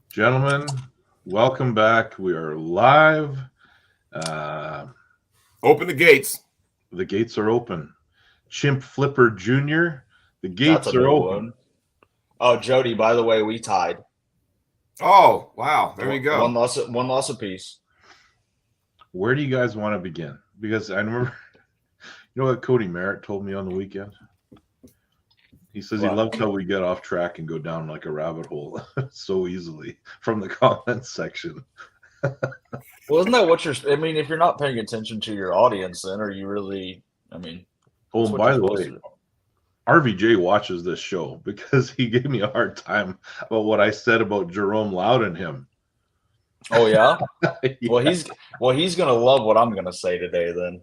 Gentlemen, welcome back. We are live. Uh, Open the gates. the gates are open. Chimp Flipper Jr., the That's gates a are new open. one. Oh, Jody, by the way, we tied. Oh, wow. There we One go. loss apiece. Where do you guys want to begin? Because I remember, you know what Cody Merritt told me on the weekend? He says he What? loves how we get off track and go down like a rabbit hole so easily from the comments section. Well, isn't that what you're? I mean, if you're not paying attention to your audience, then are you really? I mean, Oh, that's and what you're by the supposed way, to do. RVJ watches this show because he gave me a hard time about what I said about Jerome Loud and him. Oh yeah. Yeah. Well, he's gonna love what I'm gonna say today. Then.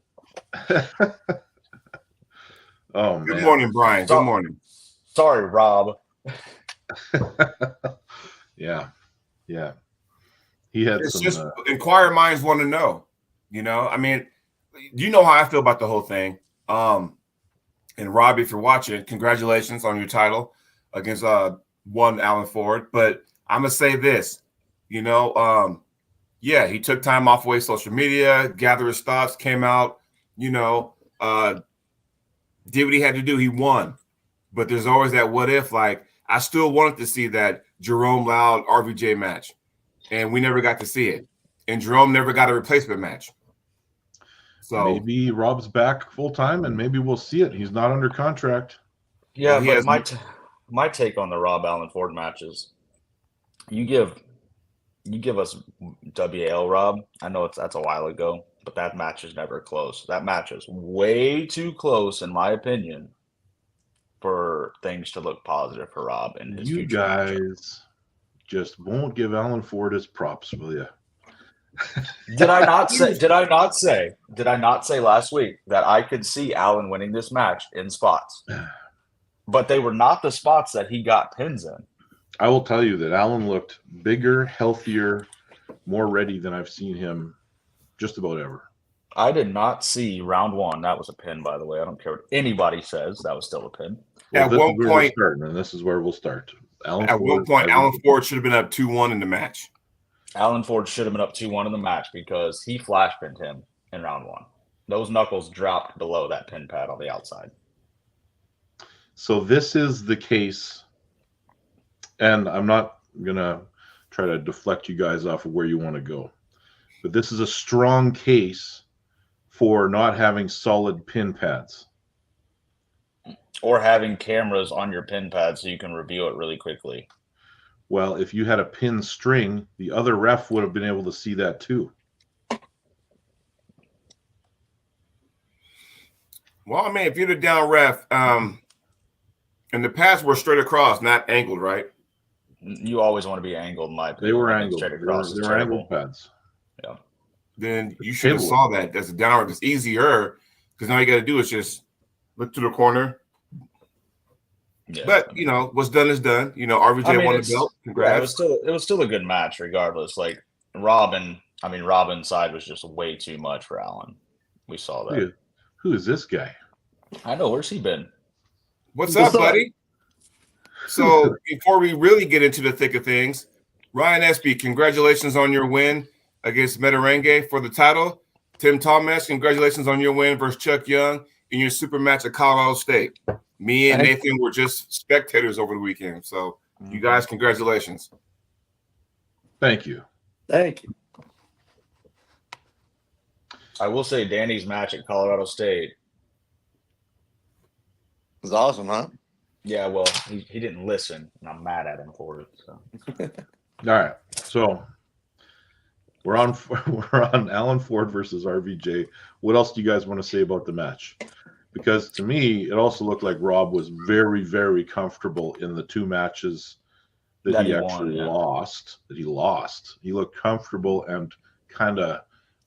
Oh Good man. morning, Brian. Good So, morning. sorry, Rob. Yeah. Yeah. He had It's some just inquiring minds want to know. I mean, you know how I feel about the whole thing. And Rob, if you're watching, congratulations on your title against one Alan Ford. But I'm gonna say this, yeah, he took time off away social media, gathered his thoughts, came out, did what he had to do. He won. But there's always that what if, like, I still wanted to see that Jerome Loud RVJ match. And we never got to see it. And Jerome never got a replacement match. So maybe Rob's back full time and maybe we'll see it. He's not under contract. Yeah, he but has my take on the Rob Allen Ford matches, you give us WAL Rob. I know that's a while ago, but that match is never close. That match is way too close, in my opinion, for things to look positive for Rob in his You future matchup. guys just won't give Alan Ford his props, will you? Did I not say? Did I not say? Did I not say last week that I could see Allen winning this match in spots? But they were not the spots that he got pins in. I will tell you that Alan looked bigger, healthier, more ready than I've seen him just about ever. I did not see round one. That was a pin, by the way. I don't care what anybody says. That was still a pin. Well, at this is one where we're point, starting, and this is where we'll start. Alan at one Ford, point, Alan Ford should have been up 2-1 in the match. Allen Ford should have been up 2-1 in the match because he flash pinned him in round one. Those knuckles dropped below that pin pad on the outside. So this is the case, and I'm not gonna try to deflect you guys off of where you want to go, but this is a strong case for not having solid pin pads. Or having cameras on your pin pad so you can review it really quickly. Well, if you had a pin string, the other ref would have been able to see that too. Well, I mean, if you're the down ref, and the pads were straight across, not angled, right? You always want to be angled, in my opinion. They were I think angled. straight They across were, is they were terrible. angled pads. Yeah. Then you should have Table. saw that as a down ref. It's easier because now you got to do is just look to the corner. Yeah. But what's done is done. RVJ won the belt. Yeah, Congrats. it was still a good match regardless. Like Robin's side was just way too much for Allen. We saw that. Who is this guy? I know, where's he been? What's up, buddy? So before we really get into the thick of things, Ryan Espy, congratulations on your win against Metarenge for the title. Tim Thomas, congratulations on your win versus Chuck Young in your super match at Colorado State. Me and Nathan were just spectators over the weekend. So you guys, congratulations. Thank you. Thank you. I will say Danny's match at Colorado State. It was awesome, huh? Yeah, well, he didn't listen, and I'm mad at him for it. So. All right, so we're on Alan Ford versus RVJ. What else do you guys want to say about the match? Because to me, it also looked like Rob was very, very comfortable in the two matches that he actually lost. That he lost. He looked comfortable and kind of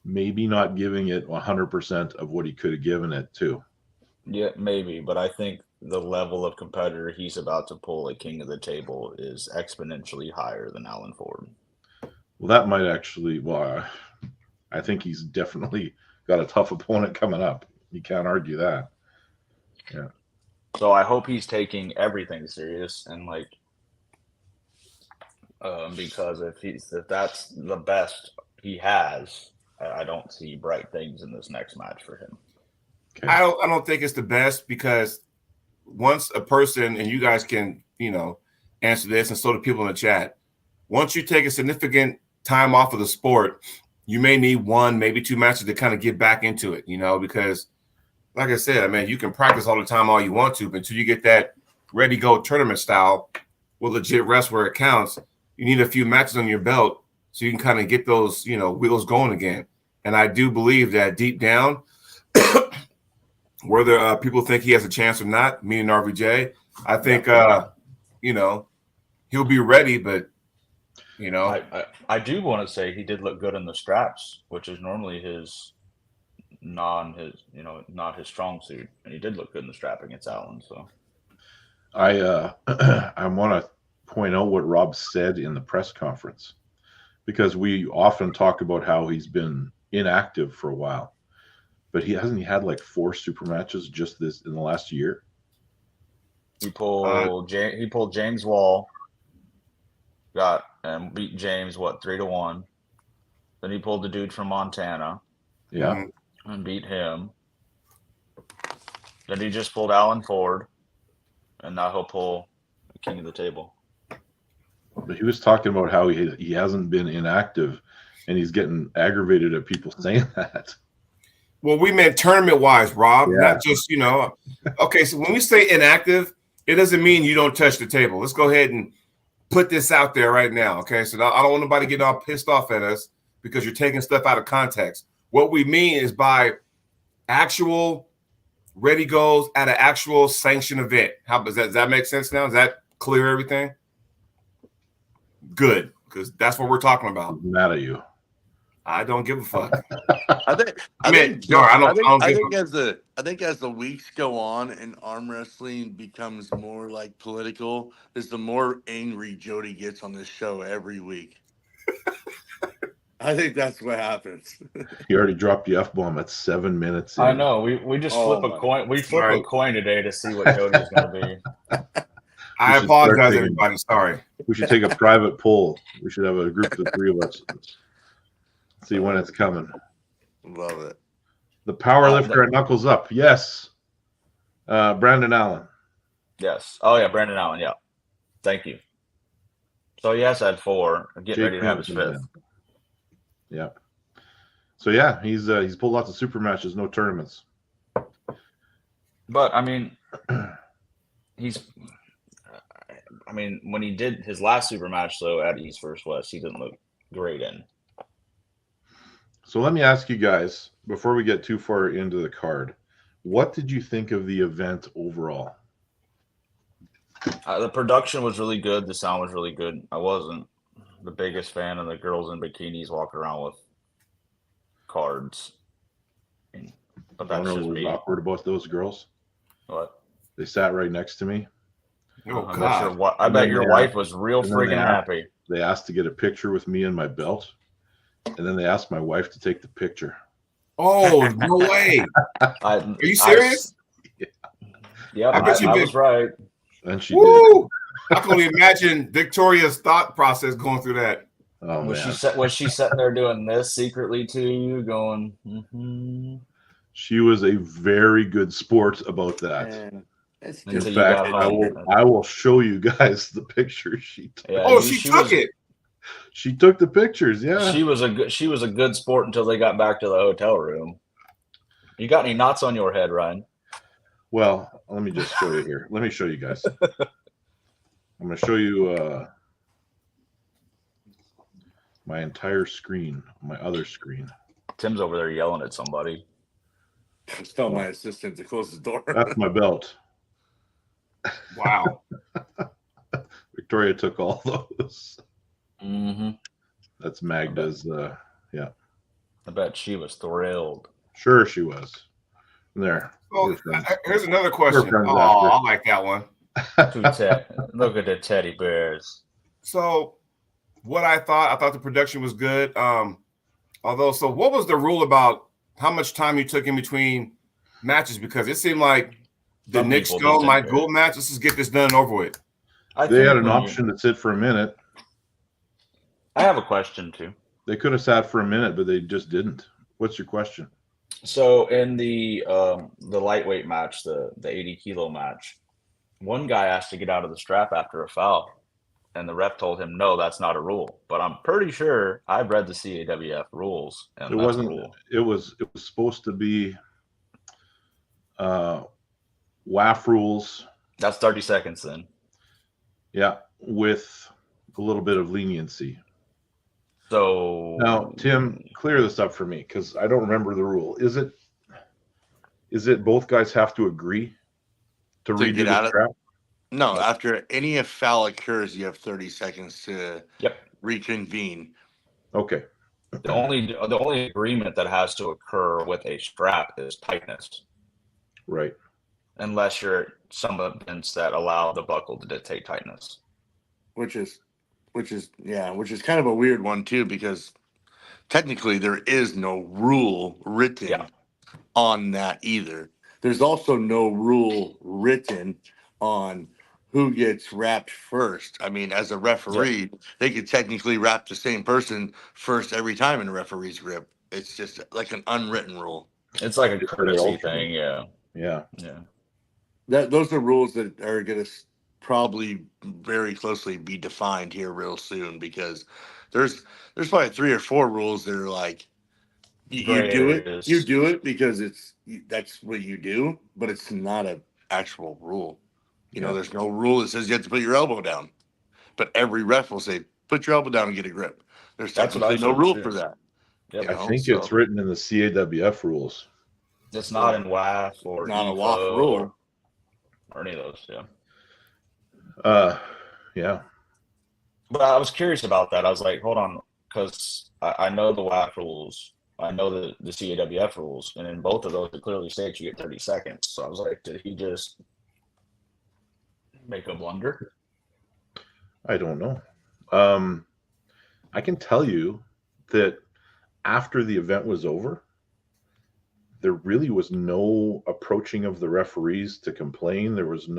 maybe not giving it 100% of what he could have given it to. Yeah, maybe, but I think the level of competitor he's about to pull at King of the Table is exponentially higher than Alan Ford. Well, that might actually. Well, I think he's definitely got a tough opponent coming up. You can't argue that. Yeah. So I hope he's taking everything serious and Because if that's the best he has, I don't see bright things in this next match for him. Okay. I don't think it's the best because once a person, and you guys can, answer this, and so do people in the chat, once you take a significant time off of the sport, you may need one, maybe two matches to kind of get back into it, because like I said, man, you can practice all the time all you want to, but until you get that ready go tournament style with legit rest where it counts, you need a few matches on your belt so you can kind of get those, wheels going again. And I do believe that deep down, whether people think he has a chance or not, me and RVJ, I think, he'll be ready, but, I do want to say he did look good in the straps, which is normally not his strong suit. And he did look good in the strap against Allen. So I want to point out what Rob said in the press conference, because we often talk about how he's been inactive for a while. But he had like 4 super matches just in the last year. He pulled James Wall, got and beat James 3-1. Then he pulled the dude from Montana, Yeah, and beat him. Then he just pulled Alan Ford, and now he'll pull the King of the Table. but he was talking about how he hasn't been inactive, and he's getting aggravated at people saying that. Well, we meant tournament-wise, Rob, Yeah. not just, Okay, so when we say inactive, it doesn't mean you don't touch the table. Let's go ahead and put this out there right now, okay? So I don't want nobody getting all pissed off at us because you're taking stuff out of context. What we mean is by actual ready goes at an actual sanctioned event. Does that make sense now? Does that clear everything? Good, because that's what we're talking about. I'm mad at you. I don't give a fuck. I think as the weeks go on and arm wrestling becomes more like political, is the more angry Jody gets on this show every week. I think that's what happens. You already dropped the F-bomb at 7 minutes in. I know. We just flip a coin. We flip a coin today to see what Jody's going to be. I apologize, everybody. Sorry. We should take a private poll. We should have a group of the 3 of us. See when it's coming. Love it. The power lifter at Knuckles Up. Yes. Brandon Allen. Yes. Oh, yeah. Brandon Allen. Yeah. Thank you. So, yes, I had 4. I'm getting ready to have his 5th. Yeah. So, yeah, he's pulled lots of super matches, no tournaments. But, I mean, when he did his last super match, though, at East vs. West, he didn't look great in. So let me ask you guys, before we get too far into the card, what did you think of the event overall? The production was really good. The sound was really good. I wasn't the biggest fan of the girls in bikinis walking around with cards. But that's just me. Awkward about those girls? What? They sat right next to me. Oh, God. I bet your wife was real friggin' happy. They asked to get a picture with me and my belt. And then they asked my wife to take the picture. Oh, no way. Are you serious? Yeah, I was right. And she did. I can only imagine Victoria's thought process going through that. Oh, was she sitting there doing this secretly to you, going, mm-hmm. She was a very good sport about that. Man, that's In fact, I will show you guys the picture she took. Yeah, she took it. She took the pictures, yeah. She was a good sport until they got back to the hotel room. You got any knots on your head, Ryan? Well, let me just show you here. Let me show you guys. I'm going to show you my entire screen, my other screen. Tim's over there yelling at somebody. Just tell my assistant to close the door. That's my belt. Wow. Victoria took all those. Mm-hmm. That's Magda's, yeah. I bet she was thrilled. Sure she was. There. Well, here's another question. Oh, I like that one. Look at the teddy bears. So what I thought the production was good. So what was the rule about how much time you took in between matches? Because it seemed like the Nick Stone, Mike Gould match, let's just get this done and over with. They had an option to sit for a minute. I have a question too. They could have sat for a minute, but they just didn't. What's your question? So in the lightweight match, the 80-kilo match, one guy asked to get out of the strap after a foul, and the ref told him, no, that's not a rule. But I'm pretty sure I've read the CAWF rules, and It that's wasn't. a rule. It was supposed to be WAF rules. That's 30 seconds then. Yeah, with a little bit of leniency. So Now, Tim, clear this up for me because I don't remember the rule. Is it both guys have to agree to redo get the out of- strap? No, after any foul occurs, you have 30 seconds to Yep. reconvene. Okay. The only agreement that has to occur with a strap is tightness, Right. unless you're some events that allow the buckle to dictate tightness. Which is kind of a weird one too, because technically there is no rule written on that either. There's also no rule written on who gets wrapped first. I mean, as a referee, they could technically wrap the same person first every time in a referee's grip. It's just like an unwritten rule. It's like a It's courtesy very thing, yeah. Yeah. Those are rules that are going to probably very closely be defined here real soon, because there's probably 3 or 4 rules that are like you do it because that's what you do, but it's not an actual rule. You know, there's no rule that says you have to put your elbow down, but every ref will say put your elbow down and get a grip. There's technically no rule for that. Yep. I think it's written in the CAWF rules. It's not in WAF or not a EFO WAF rule or any of those. Yeah. But I was curious about that. I was like, hold on, because I know the WAF rules. I know the CAWF rules, and in both of those, it clearly states you get 30 seconds. So I was like, did he just make a blunder? I don't know. I can tell you that after the event was over, there really was no approaching of the referees to complain. There was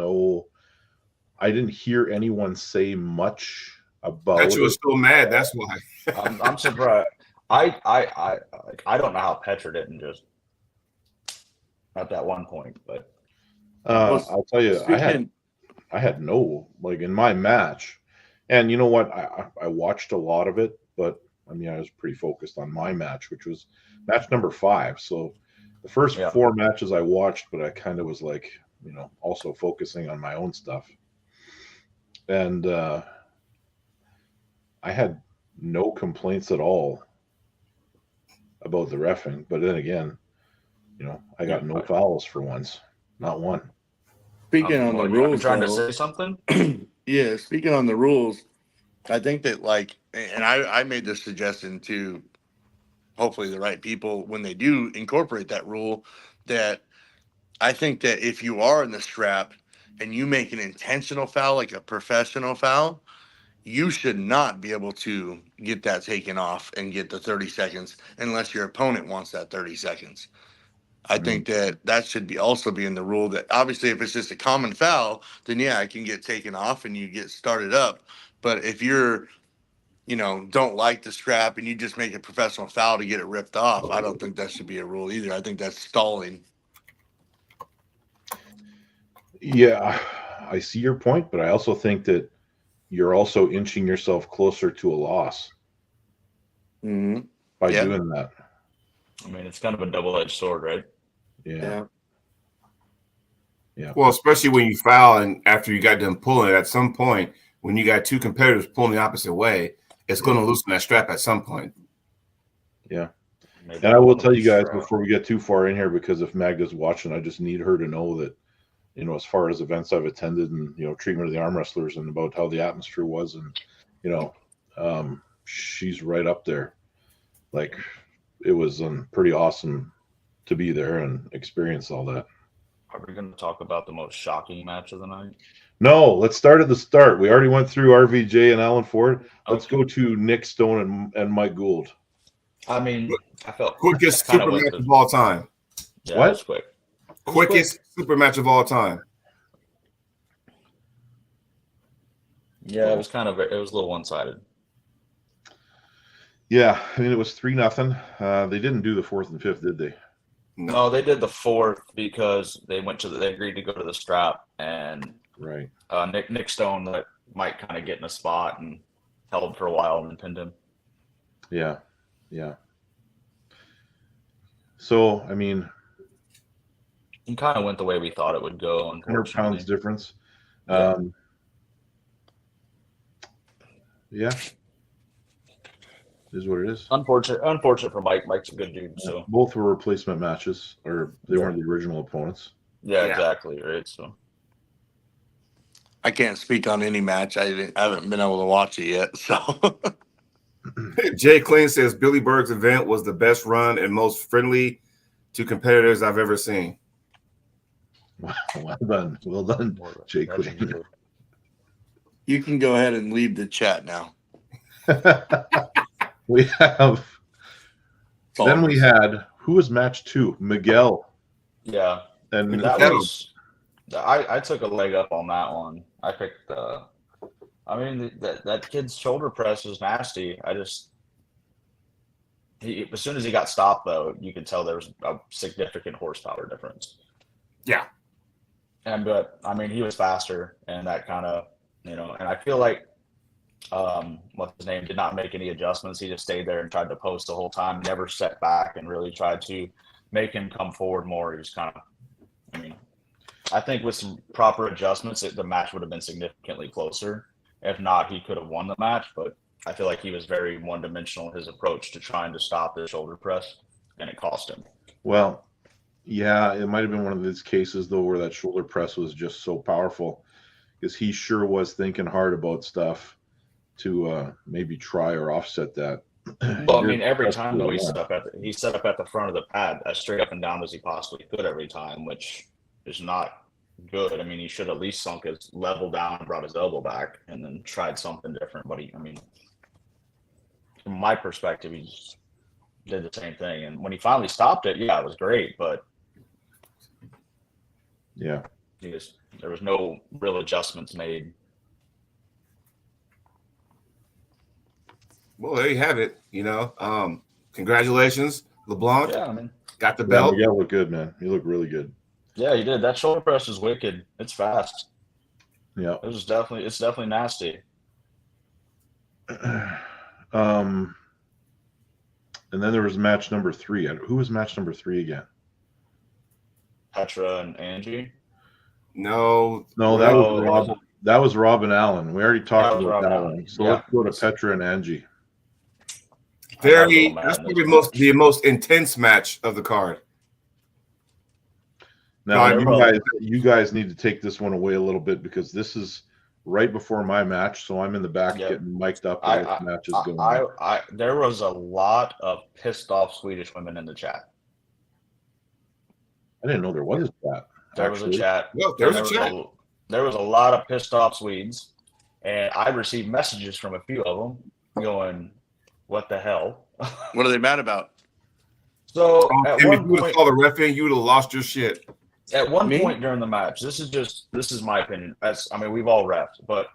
I didn't hear anyone say much about Petra was still mad. That's why. I'm surprised. I don't know how Petra didn't just at that one point, but I'll tell you, I had no, like, in my match, and you know what, I watched a lot of it, but I mean, I was pretty focused on my match, which was match number 5. So the first 4 matches I watched, but I kind of was like, you know, also focusing on my own stuff. And I had no complaints at all about the reffing. But then again, you know, I got no fouls for once. Not one. Speaking on the rules, trying to say something? Yeah, speaking on the rules, I think that, like, and I made this suggestion to hopefully the right people when they do incorporate that rule, that I think that if you are in the strap and you make an intentional foul, like a professional foul, you should not be able to get that taken off and get the 30 seconds unless your opponent wants that 30 seconds. I think that should also be in the rule, that obviously if it's just a common foul, then yeah, it can get taken off and you get started up. But if you're, you know, don't like the strap and you just make a professional foul to get it ripped off, I don't think that should be a rule either. I think that's stalling. Yeah, I see your point, but I also think that you're also inching yourself closer to a loss by doing that. I mean, it's kind of a double-edged sword, right? Yeah. Well, especially when you foul and after you got them pulling, at some point, when you got 2 competitors pulling the opposite way, it's going to loosen that strap at some point. Yeah. Maybe. And I will tell you guys before we get too far in here, because if Magda's watching, I just need her to know that, you know, as far as events I've attended and, you know, treatment of the arm wrestlers and about how the atmosphere was, and, you know, she's right up there. Like, it was pretty awesome to be there and experience all that. Are we going to talk about the most shocking match of the night? No, let's start at the start. We already went through RVJ and Alan Ford. Let's go to Nick Stone and Mike Gould. I mean, I felt quickest super match of all time. Yeah, what? It was quick. Quickest super match of all time. Yeah, it was a little one-sided. Yeah, I mean it was 3-0. They didn't do the 4th and 5th, did they? No, they did the 4th because they agreed to go to the strap, and Right. Nick Stone let Mike kind of get in a spot and held for a while and pinned him. Yeah. Yeah. So, I mean, it kind of went the way we thought it would go. 100 pounds difference. Yeah. Yeah. Is what it is. Unfortunate for Mike. Mike's a good dude. So both were replacement matches, or they weren't the original opponents. Yeah, exactly. Right. So I can't speak on any match. I haven't been able to watch it yet. So Jay Clean says Billy Berg's event was the best run and most friendly to competitors I've ever seen. Well done, Jay Clean. You can go ahead and leave the chat now. We have. Then we had, who was match 2? Miguel. Yeah, and that was. I took a leg up on that one. I picked. I mean, that kid's shoulder press was nasty. As soon as he got stopped, though, you could tell there was a significant horsepower difference. Yeah. But I mean, he was faster, and that kind of, and I feel like, what's his name, did not make any adjustments. He just stayed there and tried to post the whole time, never set back, and really tried to make him come forward more. He was kind of, I think with some proper adjustments, the match would have been significantly closer. If not, he could have won the match, but I feel like he was very one-dimensional in his approach to trying to stop the shoulder press, and it cost him. Well, yeah, it might have been one of these cases, though, where that shoulder press was just so powerful, because he sure was thinking hard about stuff to maybe try or offset that. Well, I mean, every time, though, he set up at the front of the pad as straight up and down as he possibly could every time, which is not good. I mean, he should at least sunk his level down and brought his elbow back and then tried something different. But from my perspective, he just did the same thing. And when he finally stopped it, yeah, it was great. But yeah, there was no real adjustments made. Well, there you have it. Congratulations, LeBlanc. Yeah, got the belt. Yeah, look good, man. You look really good. Yeah, he did. That shoulder press is wicked. It's fast. Yeah, it's definitely nasty. And then there was match number 3. Who was match number 3 again? Petra and Angie. No, that was Rob. That was Rob and Allen. We already talked about that one. So let's go to Petra and Angie. That's probably the most intense match of the card. Now, you guys need to take this one away a little bit, because this is right before my match, so I'm in the back getting mic'd up while this match is going on. There was a lot of pissed off Swedish women in the chat. I didn't know there was a chat. There was a chat. Well, there was a chat. There was a lot of pissed off Swedes, and I received messages from a few of them going, "What the hell? What are they mad about?" So if you would have called the ref in, you would have lost your shit. At one point during the match, this is my opinion. We've all refed, but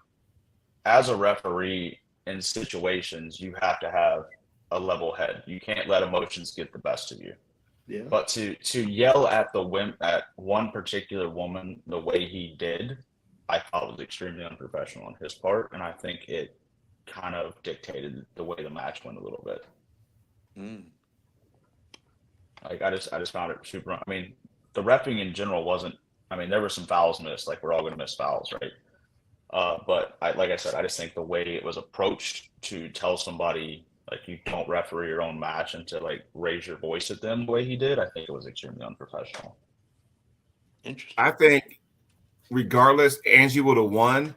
as a referee in situations, you have to have a level head. You can't let emotions get the best of you. Yeah. But to yell at at one particular woman the way he did, I thought was extremely unprofessional on his part, and I think it kind of dictated the way the match went a little bit. Like I just found it super. The reffing in general wasn't. There were some fouls missed. Like, we're all going to miss fouls, right? But like I said, I just think the way it was approached to tell somebody, like, you don't referee your own match, and to, like, raise your voice at them the way he did, I think it was extremely unprofessional. Interesting. I think regardless, Angie would have won,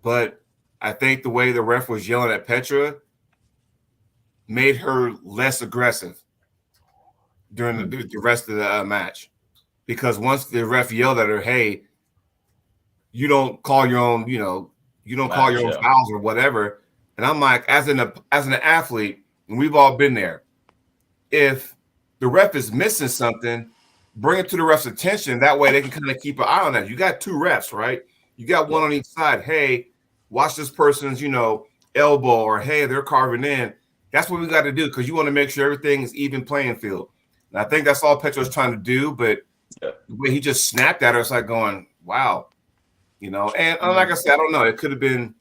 but I think the way the ref was yelling at Petra made her less aggressive during the rest of the match. Because once the ref yelled at her, "Hey, you don't call your own, call your own fouls or whatever," and I'm like, as an athlete, and we've all been there, if the ref is missing something, bring it to the ref's attention. That way they can kind of keep an eye on that. You got 2 refs, right? You got one on each side. Hey, watch this person's, elbow, or hey, they're carving in. That's what we got to do because you want to make sure everything is even playing field. And I think that's all Petro's trying to do. But the way he just snapped at her, it's like going, wow. And like I said, I don't know. It could have been,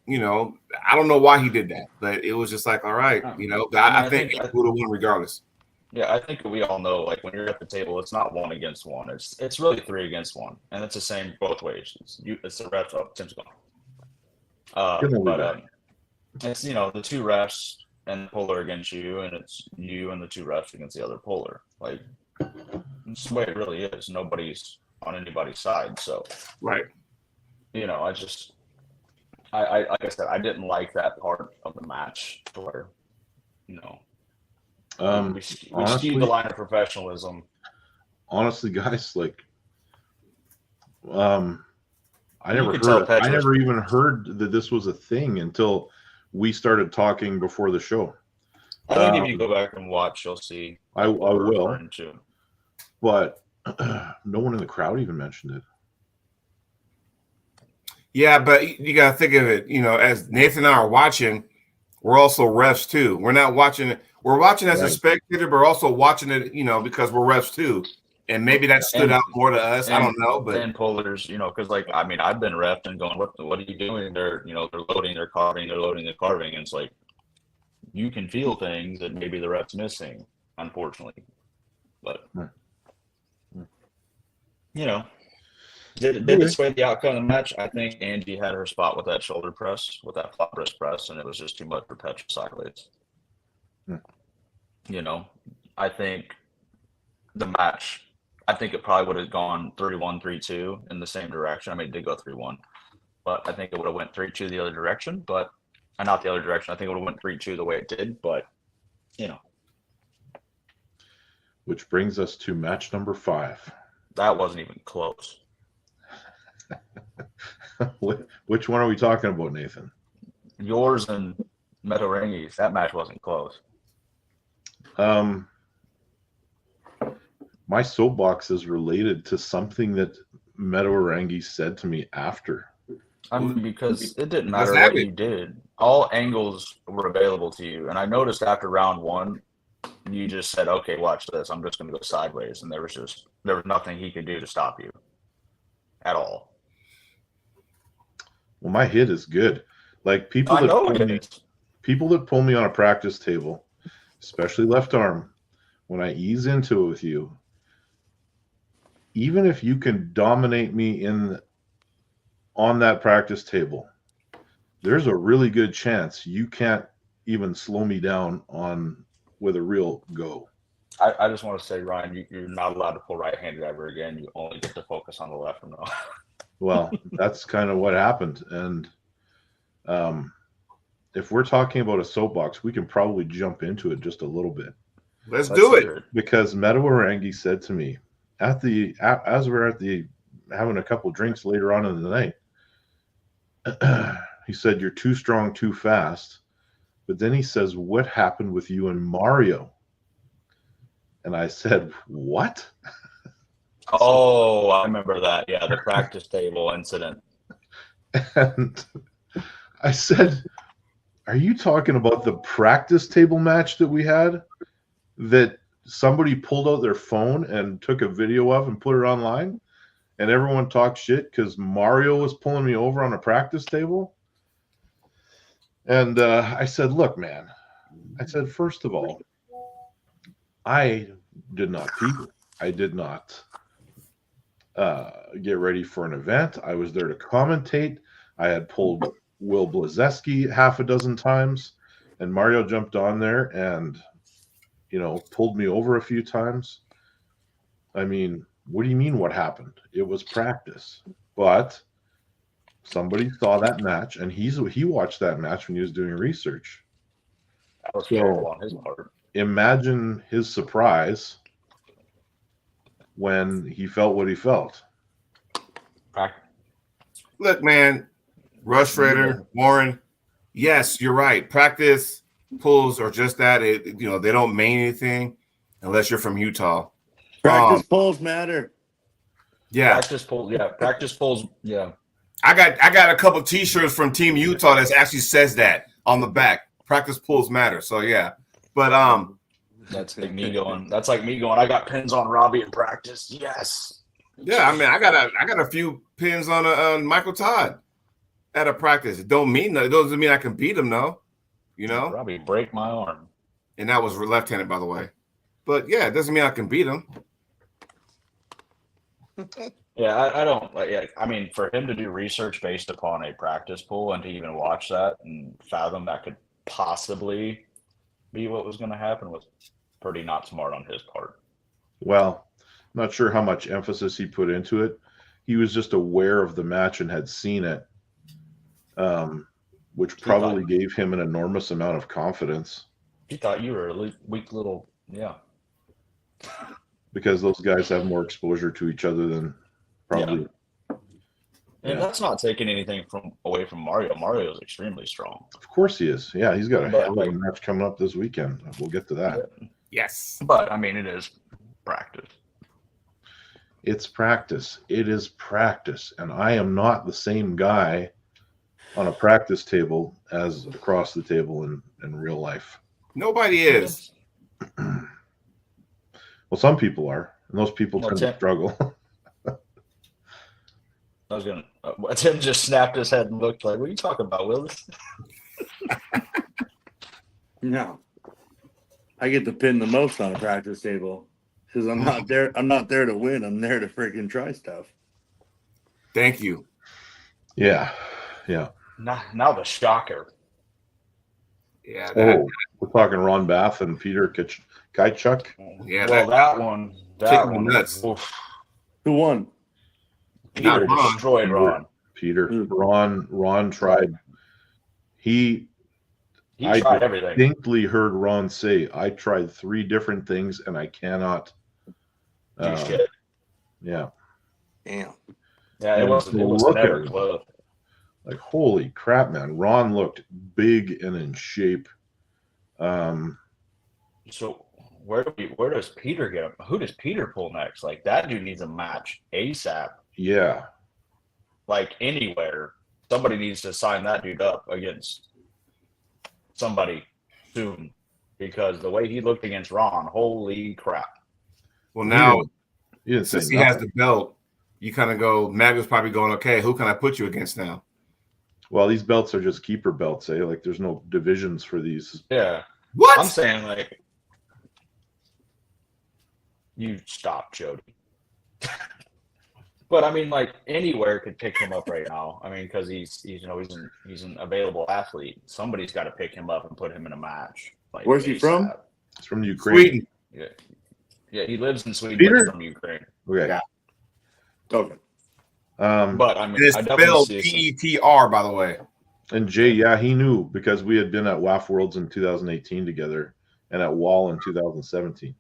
I don't know why he did that. But it was just like, all right, I think he would have won regardless. Yeah, I think we all know, like, when you're at the table, it's not 1 against 1. It's really 3 against 1. And it's the same both ways. It's the refs up, Tim's gone. It's, the 2 refs and the puller against you, and it's you and the 2 refs against the other puller. Like, it's the way it really is. Nobody's on anybody's side. So, right. Like I said, I didn't like that part of the match where, we skewed the line of professionalism. Honestly, guys, like, I never even heard that this was a thing until we started talking before the show. I think if you go back and watch, you'll see. I will. But no one in the crowd even mentioned it. Yeah, but you got to think of it, as Nathan and I are watching, we're also refs too. We're not watching it. We're watching as a spectator, but we're also watching it, because we're refs too. And maybe that stood out more to us. I don't know, but pullers, because I've been refed and going, what are you doing? They're loading, they're carving, and it's like you can feel things that maybe the ref's missing, unfortunately. But did it sway the outcome of the match? I think Angie had her spot with that shoulder press, with that flat wrist press, and it was just too much for Petra sideways. I think the match, it probably would have gone 3-1, 3-2 in the same direction. I mean, it did go 3-1, but I think it would have went 3-2 the other direction, but not the other direction. I think it would have went 3-2 the way it did, but Which brings us to match number 5. That wasn't even close. Which one are we talking about, Nathan? Yours and Metorangi's. That match wasn't close. My soapbox is related to something that Metorangi said to me after. Because it didn't matter what you did. All angles were available to you. And I noticed after round 1, you just said, okay, watch this. I'm just going to go sideways. And there was nothing he could do to stop you at all. Well, my hit is good. Like people that pull me on a practice table, especially left arm, when I ease into it with you, even if you can dominate me on that practice table, there's a really good chance you can't even slow me down with a real go. I just want to say, Ryan, you're not allowed to pull right-handed ever again. You only get to focus on the left from now. Well, that's kind of what happened. And if we're talking about a soapbox, we can probably jump into it just a little bit. Let's do it. Because Metorangi said to me as we're having a couple drinks later on in the night, he said, "You're too strong, too fast." But then he says, "What happened with you and Mario?" And I said, "What?" Oh, I remember that. Yeah, the practice table incident. And I said, "Are you talking about the practice table match that we had that somebody pulled out their phone and took a video of and put it online? And everyone talked shit because Mario was pulling me over on a practice table?" And I said, "Look, man," I said, "first of all, I did not peek. I did not get ready for an event. I was there to commentate. I had pulled Will Blazeski half a dozen times, and Mario jumped on there and, pulled me over a few times. I mean, what do you mean what happened? It was practice. But somebody saw that match, and he watched that match when he was doing research. That was terrible on his part. Imagine his surprise when he felt what he felt. Look, man, Rush Raider, Warren, yes, you're right. Practice pulls are just that. They don't mean anything unless you're from Utah. Practice pulls matter. Yeah. Practice pulls. Yeah. I got a couple T-shirts from Team Utah that actually says that on the back. practice pulls matter. So yeah, but That's like me going. That's like me going. I got pins on Robbie in practice. Yes. yeah, I mean, I got a few pins on Michael Todd at a practice. It don't mean that. It doesn't mean I can beat him, though. You know, Robbie break my arm. And that was left-handed, by the way. But yeah, it doesn't mean I can beat him. Yeah, I don't like. Yeah, I mean, for him to do research based upon a practice pool and to even watch that and fathom that could possibly be what was going to happen was pretty not smart on his part. Well, I'm not sure how much emphasis he put into it. He was just aware of the match and had seen it, which probably gave him an enormous amount of confidence. He thought you were a weak little, yeah. Because those guys have more exposure to each other than probably. Yeah. And that's not taking anything away from Mario. Mario is extremely strong. Of course he is. Yeah, he's got a hell of a match coming up this weekend. We'll get to that. Yes. But, I mean, it is practice. It's practice. It is practice. And I am not the same guy on a practice table as across the table in real life. Nobody is. Well, some people are, and those people tend to struggle. I was going to Tim just snapped his head and looked like, what are you talking about, Willis? No. I get to pin the most on a practice table because I'm not there to win. I'm there to freaking try stuff. Thank you. Yeah. Yeah. Now the shocker. Yeah. We're talking Ron Bath and Peter Kaichuk. Yeah. Well, that one nuts. Oof. Who won? Peter destroyed Ron. Peter. Ron tried. He tried everything. I distinctly heard Ron say, I tried 3 different things and I cannot. Shit. Yeah. Damn. Yeah, it was never close. Like, holy crap, man. Ron looked big and in shape. So where does Peter get him? Who does Peter pull next? Like, that dude needs a match ASAP. Yeah. Like, anywhere. Somebody needs to sign that dude up against somebody soon. Because the way he looked against Ron, holy crap. Well, now, since he has the belt, you kind of go, Magnus probably going, okay, who can I put you against now? Well, these belts are just keeper belts, eh? Like, there's no divisions for these. Yeah. What? I'm saying, like, you stop, Jody. But I mean, like, anywhere could pick him up right now. I mean, because he's an available athlete. Somebody's got to pick him up and put him in a match. Like, where's he from? He's from Ukraine. Sweden. Yeah, he lives in Sweden. Peter? But from Ukraine. Okay. Yeah. Okay. But I mean, It's I definitely spelled see PETR, by the way. And Jay, yeah, he knew because we had been at WAF Worlds in 2018 together and at Wall in 2017.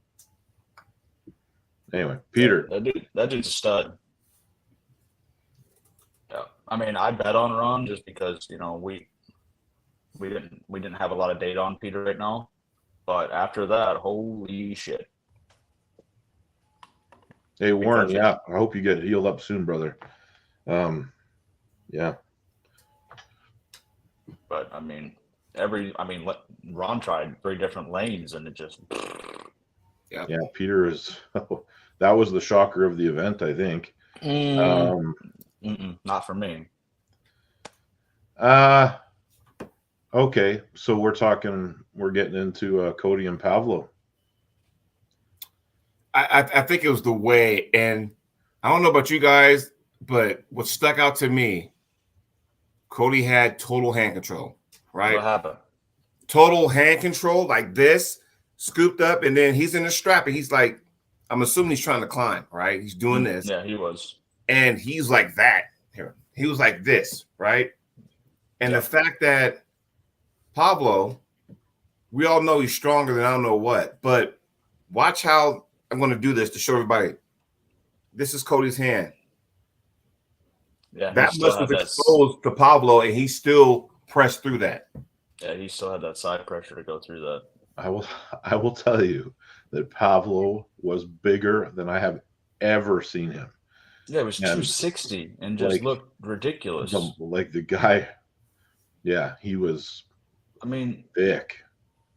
Anyway, Peter. That dude's a stud. Yeah. I mean, I bet on Ron just because, we didn't have a lot of data on Peter right now. But after that, holy shit. Hey, Warren, yeah, I hope you get healed up soon, brother. Yeah. But I mean, Ron tried 3 different lanes and it just. Yeah, Peter is. That was the shocker of the event, I think. Not for me. Okay, so we're getting into Cody and Pavlo. I think it was the way, and I don't know about you guys, but what stuck out to me, Cody had total hand control, right? What happened? Total hand control, like this, scooped up, and then he's in the strap, and he's like, I'm assuming he's trying to climb, right? He's doing this. Yeah, he was. And he's like that. Here, he was like this, right? And the fact that Pablo, we all know he's stronger than I don't know what, but watch how I'm going to do this to show everybody. This is Cody's hand. Yeah, that must have exposed to Pablo, and he still pressed through that. Yeah, he still had that side pressure to go through that. I will tell you that Pavlo was bigger than I have ever seen him. Yeah, it was 260 and just looked ridiculous. Like the guy, yeah, he was I mean, thick.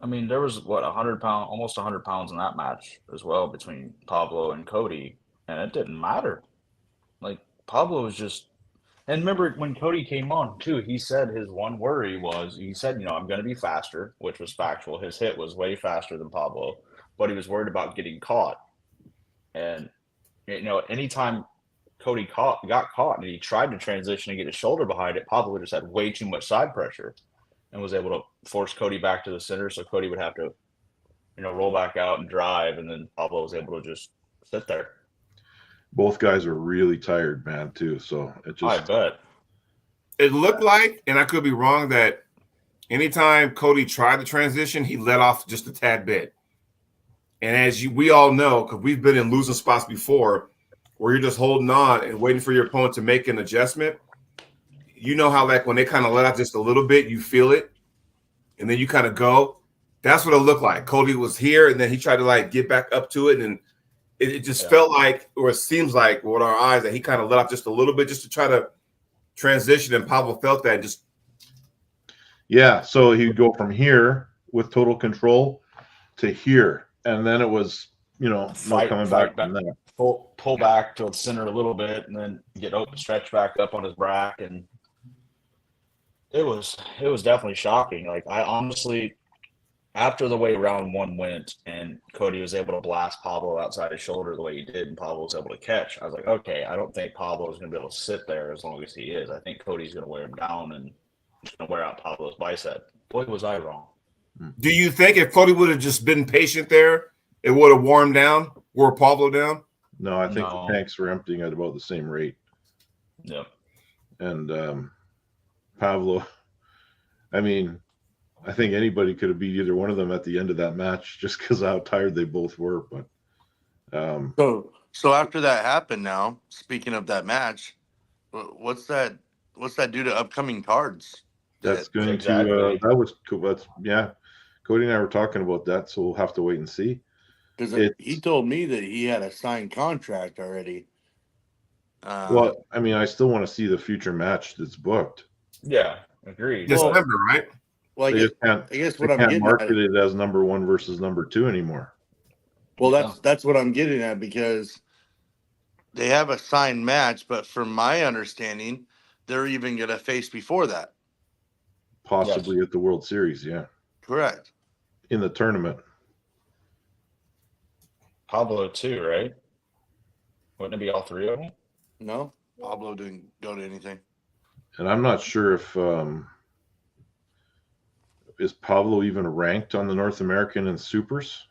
there was what 100 pound, almost 100 pounds in that match as well between Pablo and Cody, and it didn't matter. Like Pablo was just. And remember when Cody came on too, he said his one worry was he said, I'm going to be faster, which was factual. His hit was way faster than Pablo, but he was worried about getting caught. And anytime Cody got caught and he tried to transition and get his shoulder behind it, Pablo just had way too much side pressure and was able to force Cody back to the center. So Cody would have to, roll back out and drive, and then Pablo was able to just sit there. Both guys were really tired, man, too. So I bet. It looked like, and I could be wrong, that anytime Cody tried the transition, he let off just a tad bit. And as we all know, because we've been in losing spots before, where you're just holding on and waiting for your opponent to make an adjustment. You know how when they kind of let out just a little bit, you feel it, and then you kind of go. That's what it looked like. Cody was here, and then he tried to get back up to it, and it just felt like, or it seems like with our eyes, that he kind of let off just a little bit just to try to transition, and Pablo felt that just. Yeah, so he'd go from here with total control to here, and then it was, coming back from there. Pull back to the center a little bit, and then get open, stretch back up on his back, and it was definitely shocking. Like I honestly, after the way round one went, and Cody was able to blast Pablo outside his shoulder the way he did, and Pablo was able to catch, I was like, okay, I don't think Pablo is going to be able to sit there as long as he is. I think Cody's going to wear him down and going to wear out Pablo's bicep. Boy, was I wrong. Do you think if Cody would have just been patient there, it would have wore him down, wore Pablo down? No, I think the tanks were emptying at about the same rate. Yep. And Pablo, I think anybody could have beat either one of them at the end of that match just because of how tired they both were. But so after that happened, now speaking of that match, what's that do to upcoming cards? That's going to that was cool. Cody and I were talking about that, so we'll have to wait and see. Because he told me that he had a signed contract already. Well, I still want to see the future match that's booked. Yeah, agreed. December, right? Well, I guess what I'm getting market it as number 1 versus number 2 anymore. Well, that's what I'm getting at, because they have a signed match, but from my understanding, they're even going to face before that. Possibly at the World Series, yeah. Correct. In the tournament. Pablo too, right? Wouldn't it be all three of them? No. Pablo didn't go to anything. And I'm not sure if is Pablo even ranked on the North American and Supers?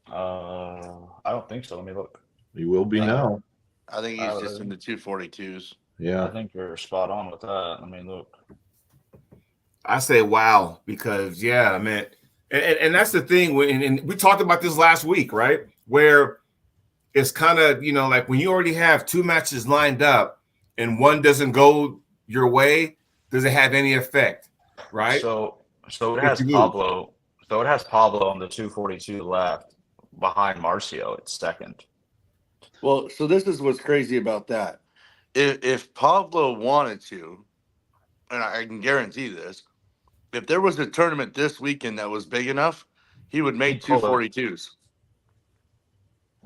I don't think so. Let me look. He will be now. I think he's just in the 242s. Yeah. I think you're spot on with that. Let me look. I say wow, because and that's the thing. And we talked about this last week, right? Where it's kind of, like when you already have 2 matches lined up and one doesn't go your way, does it have any effect, right? So it has Pablo. So it has Pablo on the 242 left behind Marcio at second. Well, so this is what's crazy about that. If Pablo wanted to, and I can guarantee this, if there was a tournament this weekend that was big enough, he would make 242s.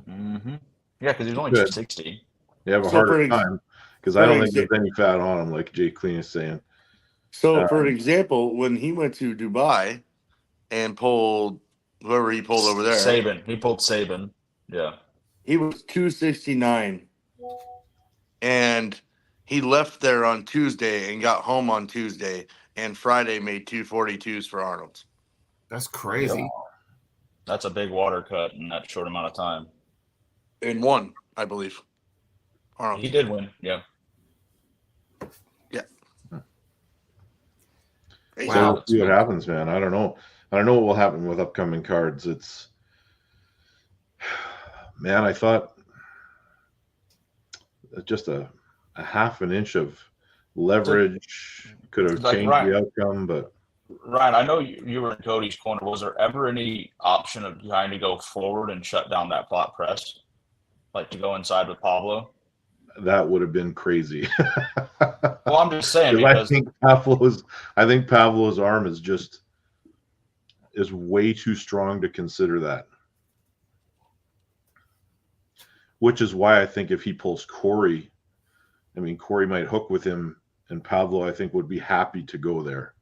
Mm-hmm. Yeah, because he's only 260. You have a harder time because I don't think there's any fat on him, like Jay Clean is saying. So, for example, when he went to Dubai and pulled whoever he pulled over there, Saban. He pulled Saban. Yeah. He was 269. And he left there on Tuesday and got home on Tuesday, and Friday made 242s for Arnold. That's crazy. Yeah. That's a big water cut in that short amount of time. And won, I believe. Arnold. He did win, yeah. Yeah. Wow. So we'll see what happens, man. I don't know. I don't know what will happen with upcoming cards. It's, man, I thought just a half an inch of leverage could have changed the outcome, but Ryan, I know you were in Cody's corner. Was there ever any option of trying to go forward and shut down that plot press, like to go inside with Pablo? That would have been crazy. Well, I'm just saying because I think Pablo's arm is just is way too strong to consider that. Which is why I think if he pulls Corey, I mean, Corey might hook with him, and Pablo, I think, would be happy to go there.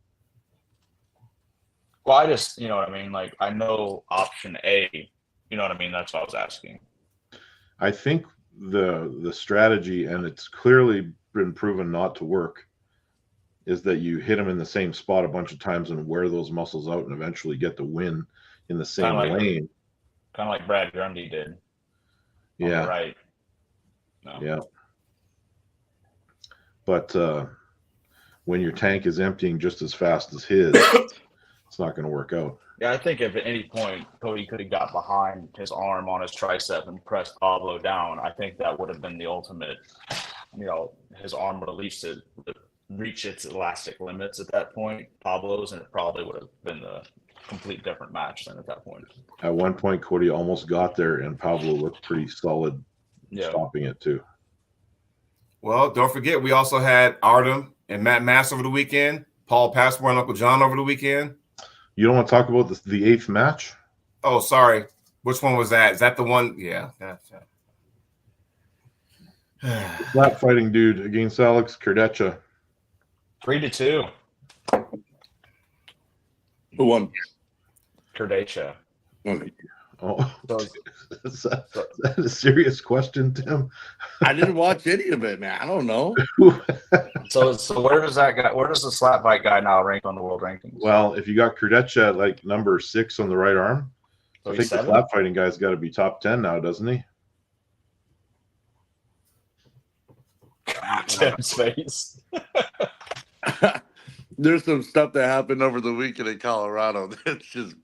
Well, I just, you know what I mean? Like, I know option A, you know what I mean? That's what I was asking. I think the strategy, and it's clearly been proven not to work, is that you hit him in the same spot a bunch of times and wear those muscles out and eventually get the win in the same lane. Kind of like Brad Grundy did. Yeah. Right. No. Yeah. But when your tank is emptying just as fast as his, it's not going to work out. Yeah, I think if at any point Cody could have got behind his arm on his tricep and pressed Pablo down, I think that would have been the ultimate. You know, his arm would have reached its elastic limits at that point, Pablo's, and it probably would have been a complete different match then at that point. At one point, Cody almost got there, and Pablo looked pretty solid stopping it too. Well, don't forget, we also had Artem and Matt Mass over the weekend, Paul Passmore and Uncle John over the weekend. You don't want to talk about the 8th match? Oh, sorry. Which one was that? Is that the one? Yeah. Flat fighting dude against Alex Kurdecha. 3-2. Who won? Kurdecha. Oh, So, is that a serious question, Tim? I didn't watch any of it, man. I don't know. so where does the slap fight guy now rank on the world rankings? Well, if you got Kurdecha at like number 6 on the right arm, So I think the flat fighting guy's got to be top 10 now, doesn't he? Tim's face. There's some stuff that happened over the weekend in Colorado that's just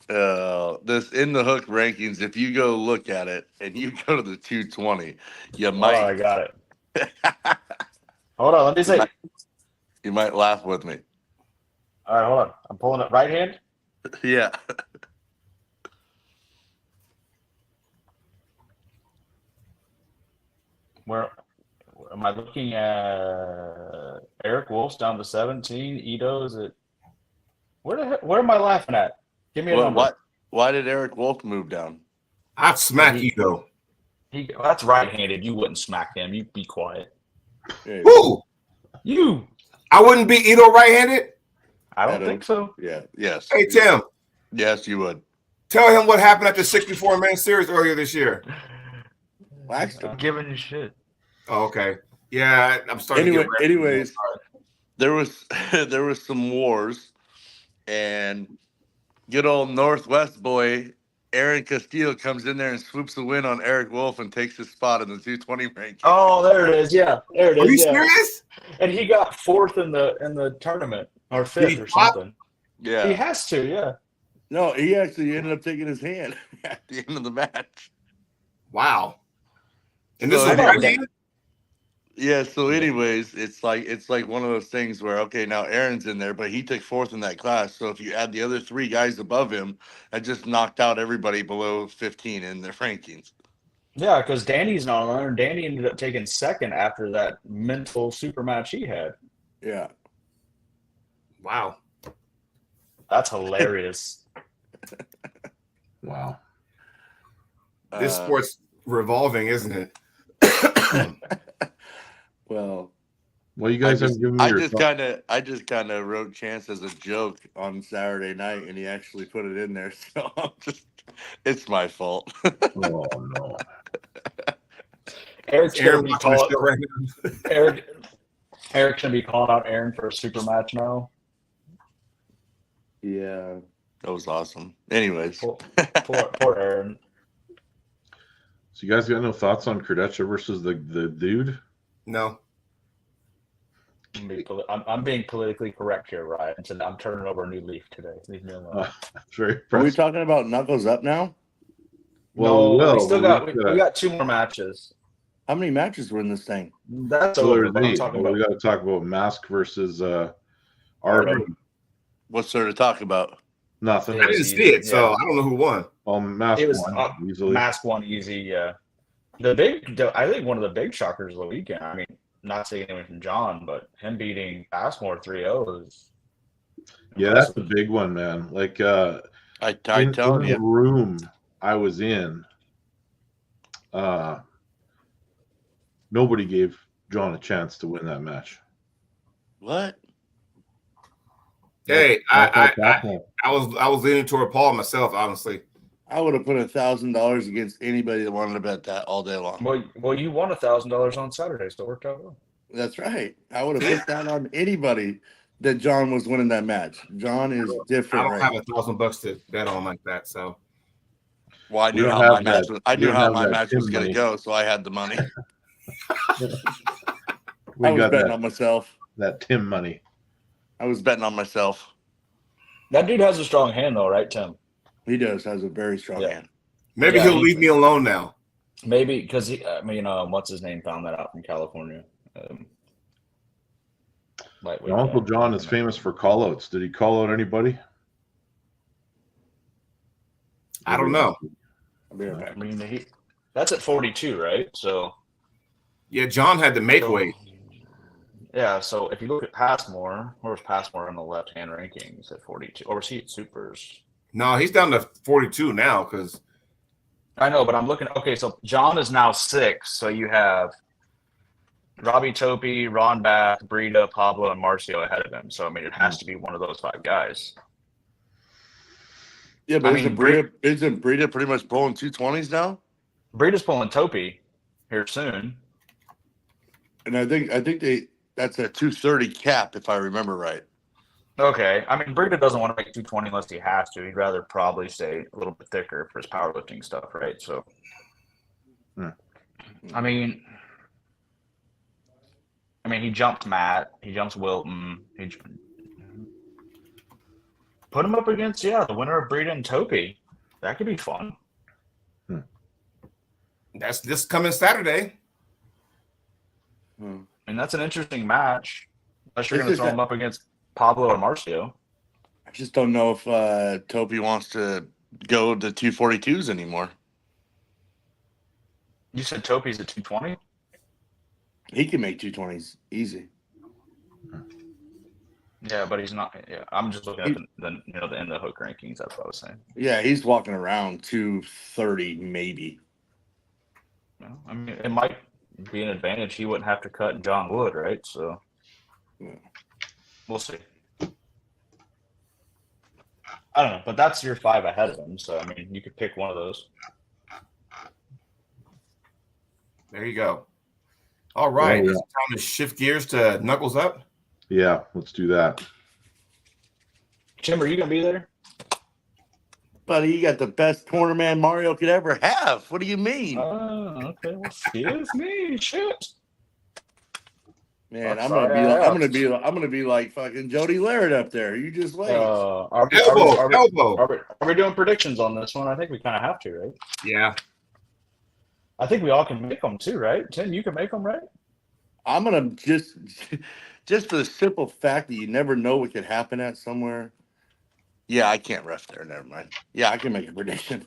this in the hook rankings. If you go look at it and you go to the 220, you might. Oh, I got it. Hold on, let me see. You might laugh with me. All right, hold on. I'm pulling it right hand. Yeah. Where am I looking at? Eric Wolf's down to 17. Ito is at where am I laughing at? Give me a number. Why did Eric Wolf move down? I'd smack Ito. That's right-handed. You wouldn't smack him. You be quiet. Hey, Who? You. I wouldn't beat Ito right-handed? I don't think so. Yeah. Yes. Hey, Tim. Yes, you would. Tell him what happened at the 64-man series earlier this year. I'm giving you shit. Oh, okay. Yeah, I'm starting to get ready. Anyways, there was some wars, and good old Northwest boy Aaron Castillo comes in there and swoops a win on Eric Wolf and takes his spot in the 220 ranking. Oh, there it is. Yeah, there it is. Are you serious? And he got 4th in the tournament, or 5th or something. Yeah, he has to. Yeah. No, he actually ended up taking his hand at the end of the match. Wow. And this So is right. Yeah, so anyways, it's like one of those things where, okay, now Aaron's in there, but he took 4th in that class. So if you add the other 3 guys above him, that just knocked out everybody below 15 in the rankings. Yeah, because Danny's not on there. Danny ended up taking 2nd after that mental super match he had. Yeah. Wow. That's hilarious. Wow. This sport's revolving, isn't it? Well, you guys have given me your I just kind of wrote Chance as a joke on Saturday night, and he actually put it in there. So it's my fault. Oh no. Eric's gonna be calling out Aaron for a super match now. Yeah, that was awesome. Anyways, poor Aaron. So you guys got no thoughts on Kurdecha versus the dude? No. I'm being politically correct here, Ryan. I'm turning over a new leaf today. Leave me alone. Are we talking about Knuckles Up now? Well, no, we got 2 more matches. How many matches were in this thing? That's over. But I'm talking about. We got to talk about Mask versus Arvin. What's there to talk about? Nothing. I didn't see it, so I don't know who won. Mask won easily. Mask won easy. Yeah. I think one of the big shockers of the weekend. I mean, not taking anything from John, but him beating Passmore 3-0 is. Yeah, that's the big one, man. Like I in telling the you. room I was in, nobody gave John a chance to win that match. What? Hey, Not I that bad. was leaning toward Paul myself, honestly. I would have put $1,000 against anybody that wanted to bet that all day long. Well, you won $1,000 on Saturday, so it worked out well. That's right. I would have put that on anybody that John was winning that match. John is I different. don't have $1,000 to bet on like that, so. Well, I We knew don't how have my match that- was. I we knew don't how have my that match was Tim going money. to go, so I had the money. We I was got betting on myself. that Tim money. I was betting on myself. That dude has a strong hand, though, right, Tim? He does. Has a very strong Yeah. hand. Maybe Yeah, he'll leave me alone now. Maybe because what's his name found that out from California. Your Uncle John is famous for call-outs. Did he call out anybody? I don't know. I'll be right back. I mean, that's at 42, right? So Yeah, John had to make weight. yeah. So if you look at Passmore, where was Passmore in the left-hand rankings at 42, or was he at Supers? No, he's down to 42 now because I know, but I'm looking. Okay, so John is now 6. So you have Robbie Topi, Ron Bath, Brita, Pablo, and Marcio ahead of him. So I mean, it has to be one of those 5 guys. Yeah, but I mean, isn't Brita pretty much pulling 220s now? Brita's pulling Topi here soon. And I think that's a 230 cap, if I remember right. Okay. I mean, Brita doesn't want to make 220 unless he has to. He'd rather probably stay a little bit thicker for his powerlifting stuff, right? So, I mean, he jumps Matt. He jumps Wilton. Put him up against, the winner of Brita and Topi. That could be fun. that's this coming Saturday. I mean, that's an interesting match. Unless you're This going to is throw him up against Pablo or Marcio. I just don't know if Topi wants to go to 242s anymore. You said Topi's at 220? He can make 220s easy. Yeah, but he's not. Yeah, I'm just looking at the end of the hook rankings. That's what I was saying. Yeah, he's walking around 230 maybe. Well, I mean, it might be an advantage. He wouldn't have to cut John Wood, right? So we'll see. I don't know, but that's your 5 ahead of him. So I mean, you could pick one of those. There you go. All right. Yeah. It's time to shift gears to Knuckles Up. Yeah, let's do that. Tim, are you gonna be there? Buddy, you got the best corner man Mario could ever have. What do you mean? Oh, okay. Well, excuse me. Shit. Man, I'm I'm sorry gonna be like fucking Jody Laird up there. You just wait. Are we doing predictions on this one? I think we kind of have to, right? Yeah. I think we all can make them too, right? Tim, you can make them, right? I'm gonna just for the simple fact that you never know what could happen at somewhere. Yeah, I can't ref there. Never mind. Yeah, I can make a prediction.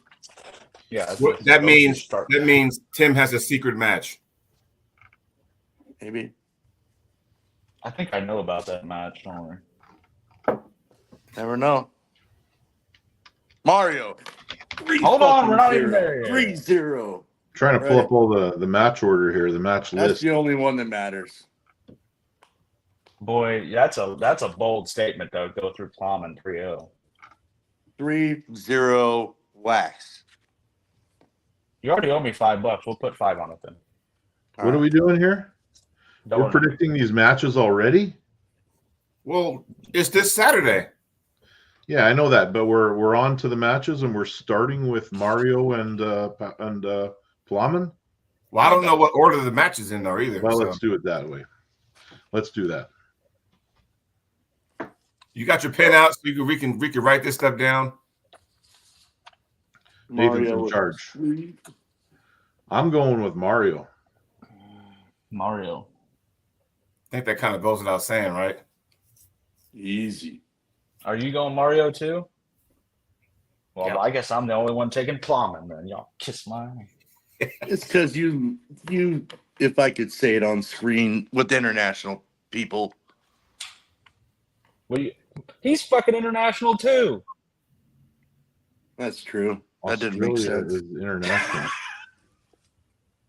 Yeah. That means Tim has a secret match. Maybe. I think I know about that match. Don't worry. Never know. Mario. Hold on, we're not even there yet. 3-0. Trying to pull up all the match order here, the match That's list. the only one that matters. Boy, that's a bold statement though. Go through Plum and 3-0. 3-0 wax. You already owe me $5. We'll put 5 on it then. What are we doing here? We're predicting these matches already? Well, it's this Saturday. Yeah, I know that, but we're on to the matches and we're starting with Mario and Plamen. Well, I don't know what order the match is in there either. Well, so. let's do it that way. Let's do that. You got your pen out so we can write this stuff down. Nathan's in charge. I'm going with Mario. Mario. I think that kind of goes without saying, right? Easy. Are you going Mario too? Well, Yeah. I guess I'm the only one taking Plum, then y'all kiss my ass. It's because you, if I could say it on screen with international people. He's fucking international too. That's true. That didn't Australia make sense. is international.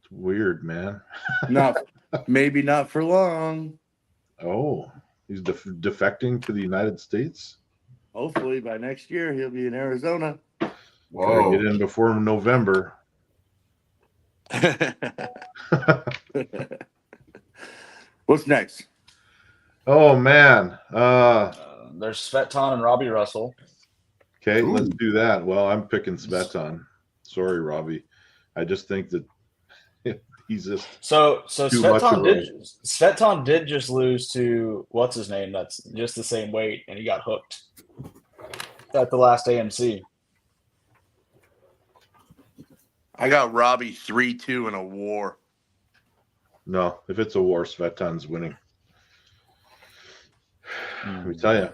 It's weird, man. Maybe not for long. Oh, he's defecting to the United States? Hopefully by next year he'll be in Arizona. Gotta get in before November. What's next? Oh, man. There's Sveton and Robbie Russell. Okay, let's do that. Well, I'm picking Sveton. Sorry, Robbie. I just think that he's just So too much of Sveton did just lose to what's his name? That's just the same weight, and he got hooked at the last AMC. I got Robbie 3-2 in a war. No, if it's a war, Sveton's winning. Let me tell you.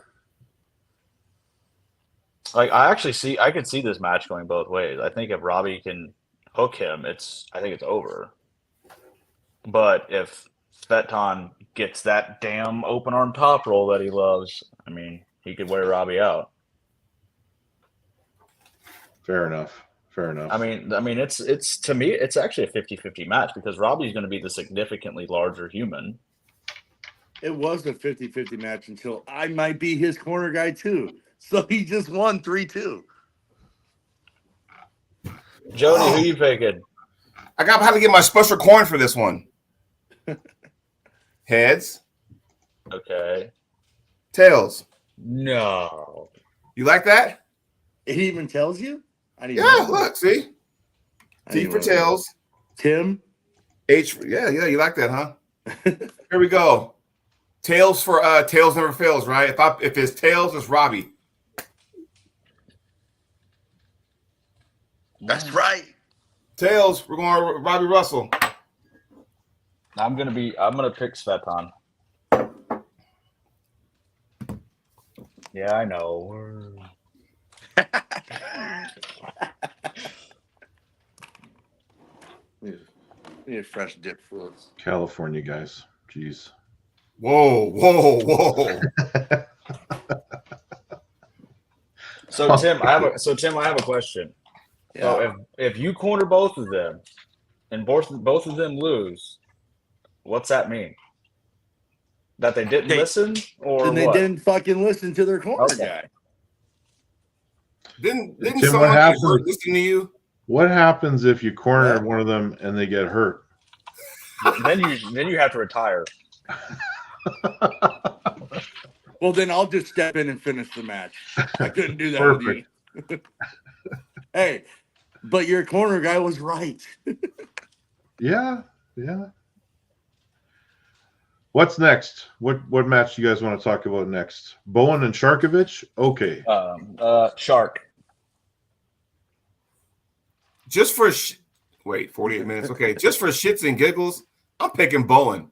Like I could see this match going both ways. I think if Robbie can hook him, I think it's over. But if Sveton gets that damn open arm top roll that he loves, I mean, he could wear Robbie out. Fair enough. I mean, it's to me, it's actually a 50-50 match because Robbie's going to be the significantly larger human. It was a 50-50 match until I might be his corner guy too. So he just won 3-2. Jody, who you picking? I got how to get my special coin for this one. Heads. Okay. Tails. No. You like that? It even tells you? Yeah, look, see? T for tails. Tim. H for, yeah, you like that, huh? Here we go. Tails for tails never fails, right? If it's tails, it's Robbie. That's right. Tails, we're going Robbie Russell. I'm gonna pick Sveton. Yeah, I know. Need a fresh dip for us. California guys. Jeez. Whoa. So Tim, I have a question. Yeah. So if you corner both of them and both of them lose, what's that mean? That they didn't listen, or then they what? didn't fucking listen to their corner guy. Didn't Tim, someone get hurt listening to you? What happens if you corner one of them and they get hurt? Then you have to retire. Well, then I'll just step in and finish the match. I couldn't do that Perfect. with you. Hey, but your corner guy was right. Yeah. What's next? What match do you guys want to talk about next? Bowen and Sharkovich? Okay. Shark. Just for 48 minutes. Okay, just for shits and giggles, I'm picking Bowen.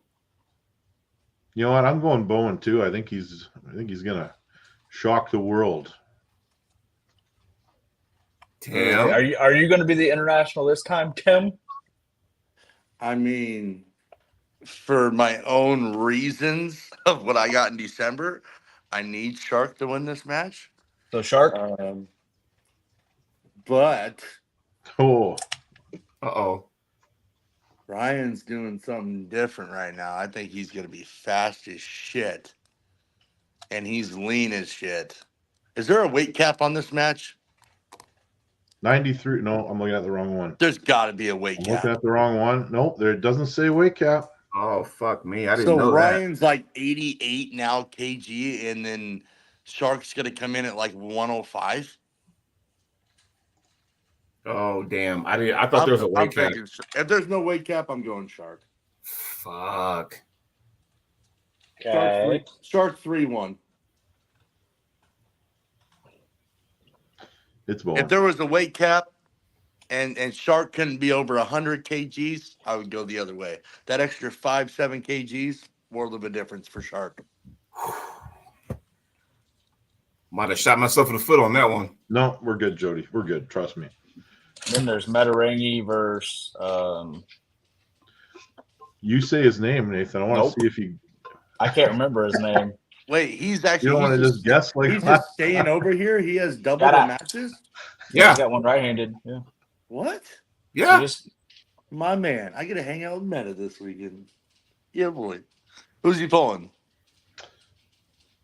You know what? I'm going Bowen too. I think he's gonna shock the world. Tim, are you going to be the international this time, Tim? I mean, for my own reasons of what I got in December, I need Shark to win this match. So Shark? But uh-oh. Ryan's doing something Different right now. I think he's going to be fast as shit. And he's lean as shit. Is there a weight cap on this match? 93. No, I'm looking at the wrong one. There's got to be a weight I'm cap. looking at the wrong one. Nope, there doesn't say weight cap. Oh, fuck me. I didn't know Ryan's like 88 now kg, and then Shark's going to come in at like 105. Oh, damn. I thought there was a weight cap. If there's no weight cap, I'm going Shark. Fuck. Okay. Shark 3-1. It's Bowen. If there was a weight cap and Shark couldn't be over 100 kgs, I would go the other way. That extra 5-7 kgs, world of a difference for Shark. Might have shot myself in the foot on that one. No, we're good, Jody. We're good. Trust me. Then there's Metarangi versus You say his name, Nathan. I want to see if he. I can't remember his name. Wait, he's You actually don't want to just guess like He's that? just staying over here. He has double Shut the up. matches. Yeah, Yeah. I got one right-handed. Yeah. What? Yeah. You just My man, I get to hang out with Meta this weekend. Yeah, boy. Who's he pulling?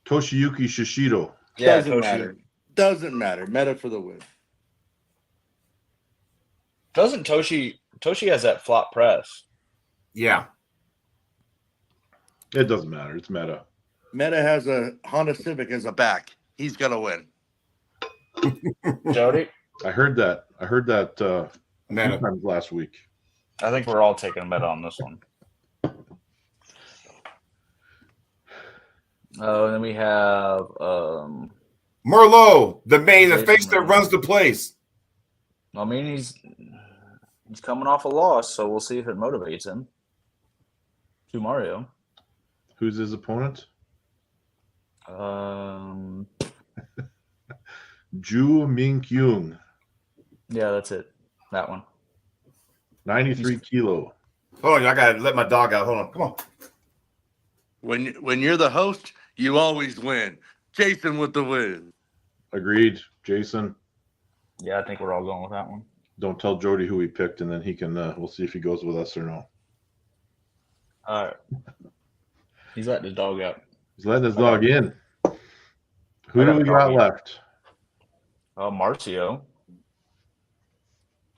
Toshiyuki Shishido. Doesn't Toshi. matter. Doesn't matter. Meta for the win. Doesn't Toshi has that flop press? Yeah. It doesn't matter. It's meta. Meta has a Honda Civic as The a back. He's gonna win. Jody, I heard that. A few Meta. times last week. I think we're all taking a bet on this one. Oh, and then we have Merlot, the Jason face that Merlot. runs the place. I mean he's coming off a loss, so we'll see if it motivates him. To Mario. Who's his opponent? Ju Ming Kyung, Yeah, that's it. That one. 93 kilo. Hold on, I gotta let my dog out. Hold on. Come on. When you're the host, you always win. Jason with the win. Agreed. Jason, Yeah, I think we're all going with that one. don't tell Jody who he picked, and then he can. We'll see if he goes with us or no. All right. He's letting his dog out. He's letting his dog in. Who I do got we a got doggy. left? Marcio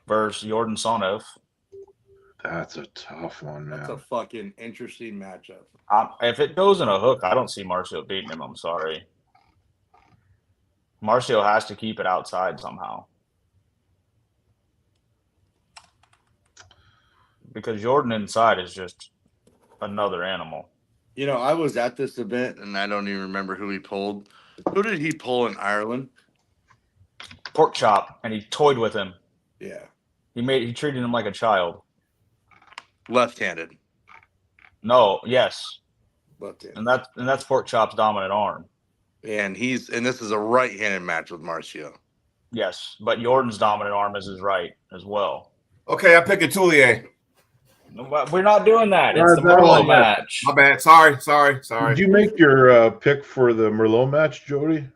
versus Jordan Sonev. That's a tough one, That's a man. fucking interesting matchup. If it goes in a hook, I don't see Marcio beating him. I'm sorry. Marcio has to keep it outside somehow. Because Jordan inside is just another animal. You know, I was at this event. And I don't even remember who he pulled. Who did he pull in Ireland? Pork chop, and he toyed with him. Yeah. He treated him like a child. Left-handed. No, yes. But And that's Pork Chop's dominant arm. And this is a right-handed match with Marcio. Yes. But Jordan's dominant arm is his right as well. Okay, I pick a Toulier. But we're not doing that. It's Not the that Merlot one. match. My bad. Sorry. Did you make your pick for the Merlot match, Jody?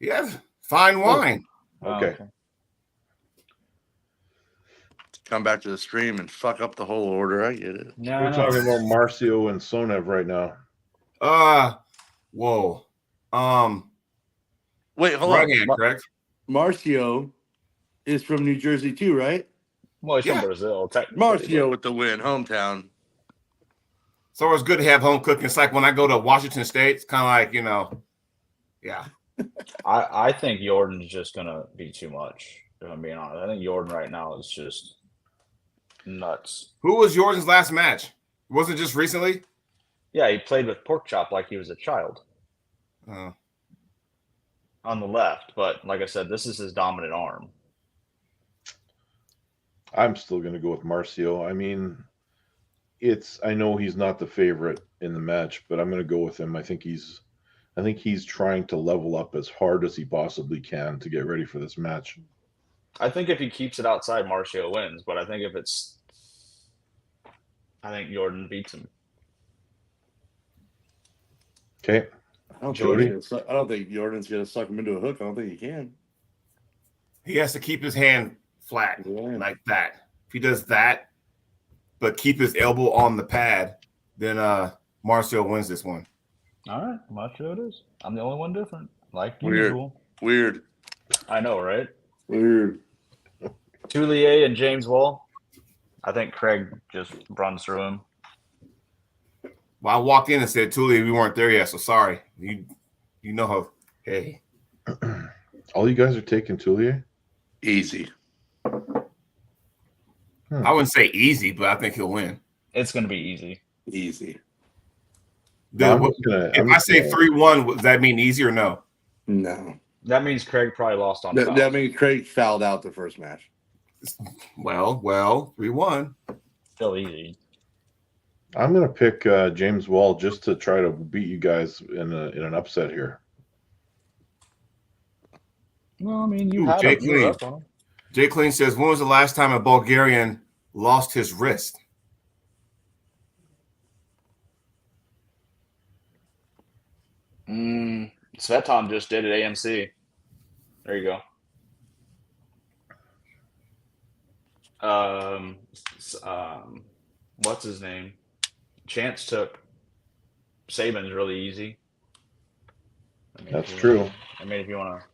Yes. Fine wine. Okay. Come back to the stream and fuck up the whole order. I get it. Yeah, We're I know. talking about Marcio and Sonev right now. Whoa. Wait, hold Right on. hand, correct? Marcio is from New Jersey too, right? Well, he's Yeah. from Brazil. Technically. Marcio. With the win, hometown. So it's good to have home cooking. It's like when I go to Washington State, it's kind of like, yeah. I think Jordan's just going to be too much, if I'm being honest. I think Jordan right now is just nuts. Who was Jordan's last match? Was it just recently? Yeah, he played with Pork Chop like he was a child on the left. But like I said, this is his dominant arm. I'm still going to go with Marcio. I mean, I know he's not the favorite in the match, but I'm going to go with him. I think he's trying to level up as hard as he possibly can to get ready for this match. I think if he keeps it outside, Marcio wins. But I think Jordan beats him. Okay. I don't Jody? think Jordan's gonna suck him into a hook. I don't think he can. He has to keep his hand flat Yeah. like that. If he does that, but keep his elbow on the pad, then Marcio wins this one. All right, Marcio it is. I'm the only one different, like Weird. usual. Weird. I know, right? Weird. Toulier and James Wall. I think Craig just runs through him. Well, I walked in and said, Tully, we weren't there yet, so sorry. You know how. Hey. All you guys are taking Toulier? Easy. I wouldn't say easy, but I think he'll win. It's going to be easy. Easy. If I say 3-1, does that mean easy or no? No. That means Craig probably lost on That, top. that means Craig fouled out the first match. Well, 3-1. Still easy. I'm going to pick James Wall just to try to beat you guys in an upset here. Well, I mean, you Ooh, had Jake him. You were Lee. up on him. Jay Clean says, when was the last time a Bulgarian lost his wrist? Sveton just did at AMC. There you go. What's his name? Chance took Saban's really easy. That's true. If you want to.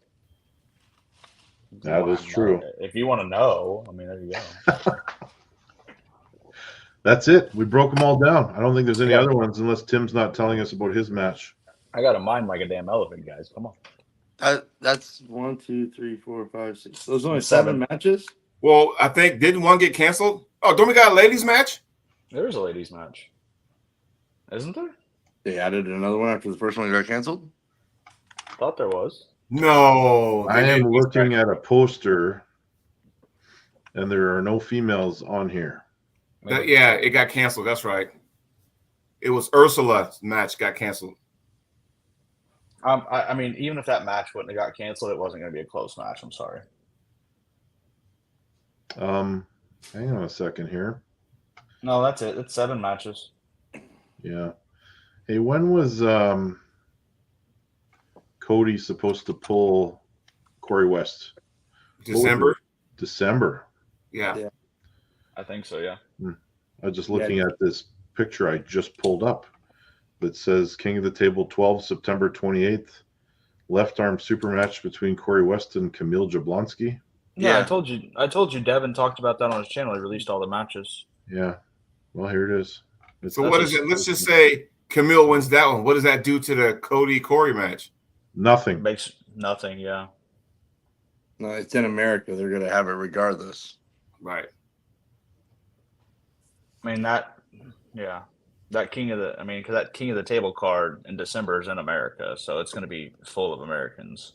That is true. If you want to know, there you go. That's it. We broke them all down. I don't think there's any other ones unless Tim's not telling us about his match. I got to mind like a damn elephant, guys. Come on. That's 1, 2, 3, 4, 5, 6. Those only Seven. 7 matches? Well, I think didn't one get canceled? Oh, don't we got a ladies match? There is a ladies match, isn't there? They added another one after the first one got canceled? Thought there was. No. I am looking at a poster, and there are no females on here. Yeah, it got canceled. That's right. It was Ursula's match got canceled. Even if that match wouldn't have got canceled, it wasn't going to be a close match. I'm sorry. Hang on a second here. No, that's it. It's 7 matches. Yeah. Hey, when was Cody supposed to pull Corey West? December. December. Yeah. I think so, yeah. I was just looking at this picture I just pulled up that says King of the Table 12, September 28th. Left arm super match between Corey West and Kamil Jablonski. Yeah, I told you Devin talked about that on his channel. He released all the matches. Yeah. Well, here it is. So what is it? Let's just say Camille wins that one. What does that do to the Cody-Corey match? Nothing. Makes nothing, yeah. No, it's in America. They're going to have it regardless. Right. That King of the Table card in December is in America, so it's going to be full of Americans.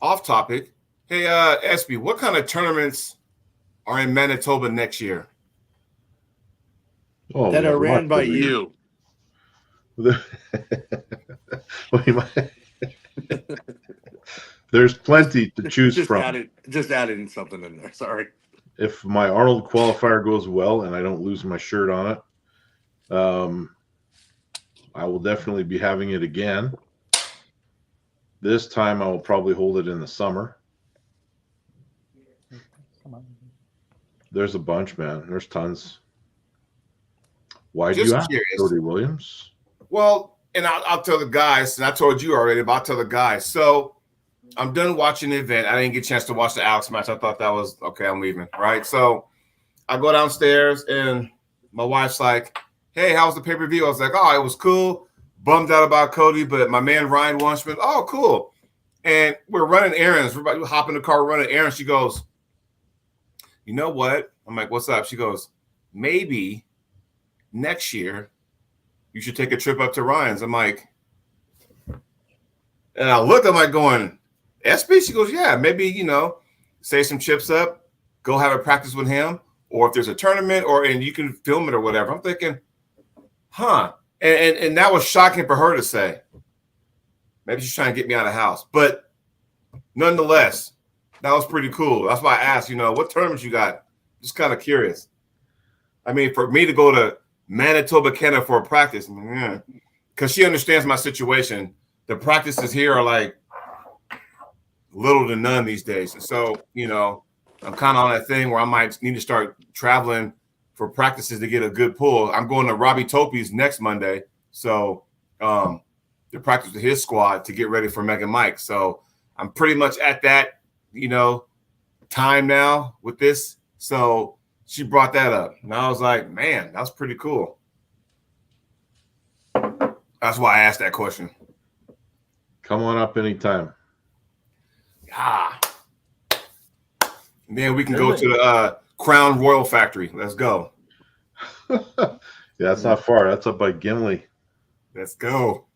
Off topic. Hey, SB, what kind of tournaments are in Manitoba next year? Oh, that are ran by you. There's plenty to choose from. Just adding something in there. Sorry. If my Arnold qualifier goes well and I don't lose my shirt on it, I will definitely be having it again. This time I will probably hold it in the summer. There's a bunch, man. There's tons. Why do you ask, Cody Williams? Well, and I'll tell the guys, and I told you already, but I'll tell the guys. So I'm done watching the event. I didn't get a chance to watch the Alex match. I thought that was okay. I'm leaving, right? So I go downstairs, and my wife's like, "Hey, how was the pay-per-view?" I was like, "Oh, it was cool." Bummed out about Cody, but my man Ryan Wunschman, oh, cool. And we're running errands. We're about to hop in the car, running errands. She goes, "You know what?" I'm like, "What's up?" She goes, "Maybe next year you should take a trip up to Ryan's." I'm like, and I look, I'm like going, SB? She goes, "Yeah, maybe, save some chips up, go have a practice with him, or if there's a tournament, and you can film it or whatever." I'm thinking, huh. And that was shocking for her to say. Maybe she's trying to get me out of the house. But nonetheless, that was pretty cool. That's why I asked, what tournaments you got? Just kind of curious. For me to go to Manitoba, Canada for a practice, because she understands my situation. The practices here are like little to none these days. And so, I'm kind of on that thing where I might need to start traveling for practices to get a good pull. I'm going to Robbie Topi's next Monday. So to practice with his squad to get ready for Mega Mike. So I'm pretty much at that, time now with this. So she brought that up. And I was like, man, that's pretty cool. That's why I asked that question. Come on up anytime. And then we can go to the Crown Royal Factory. Let's go. Yeah, that's not far. That's up by Gimli. Let's go.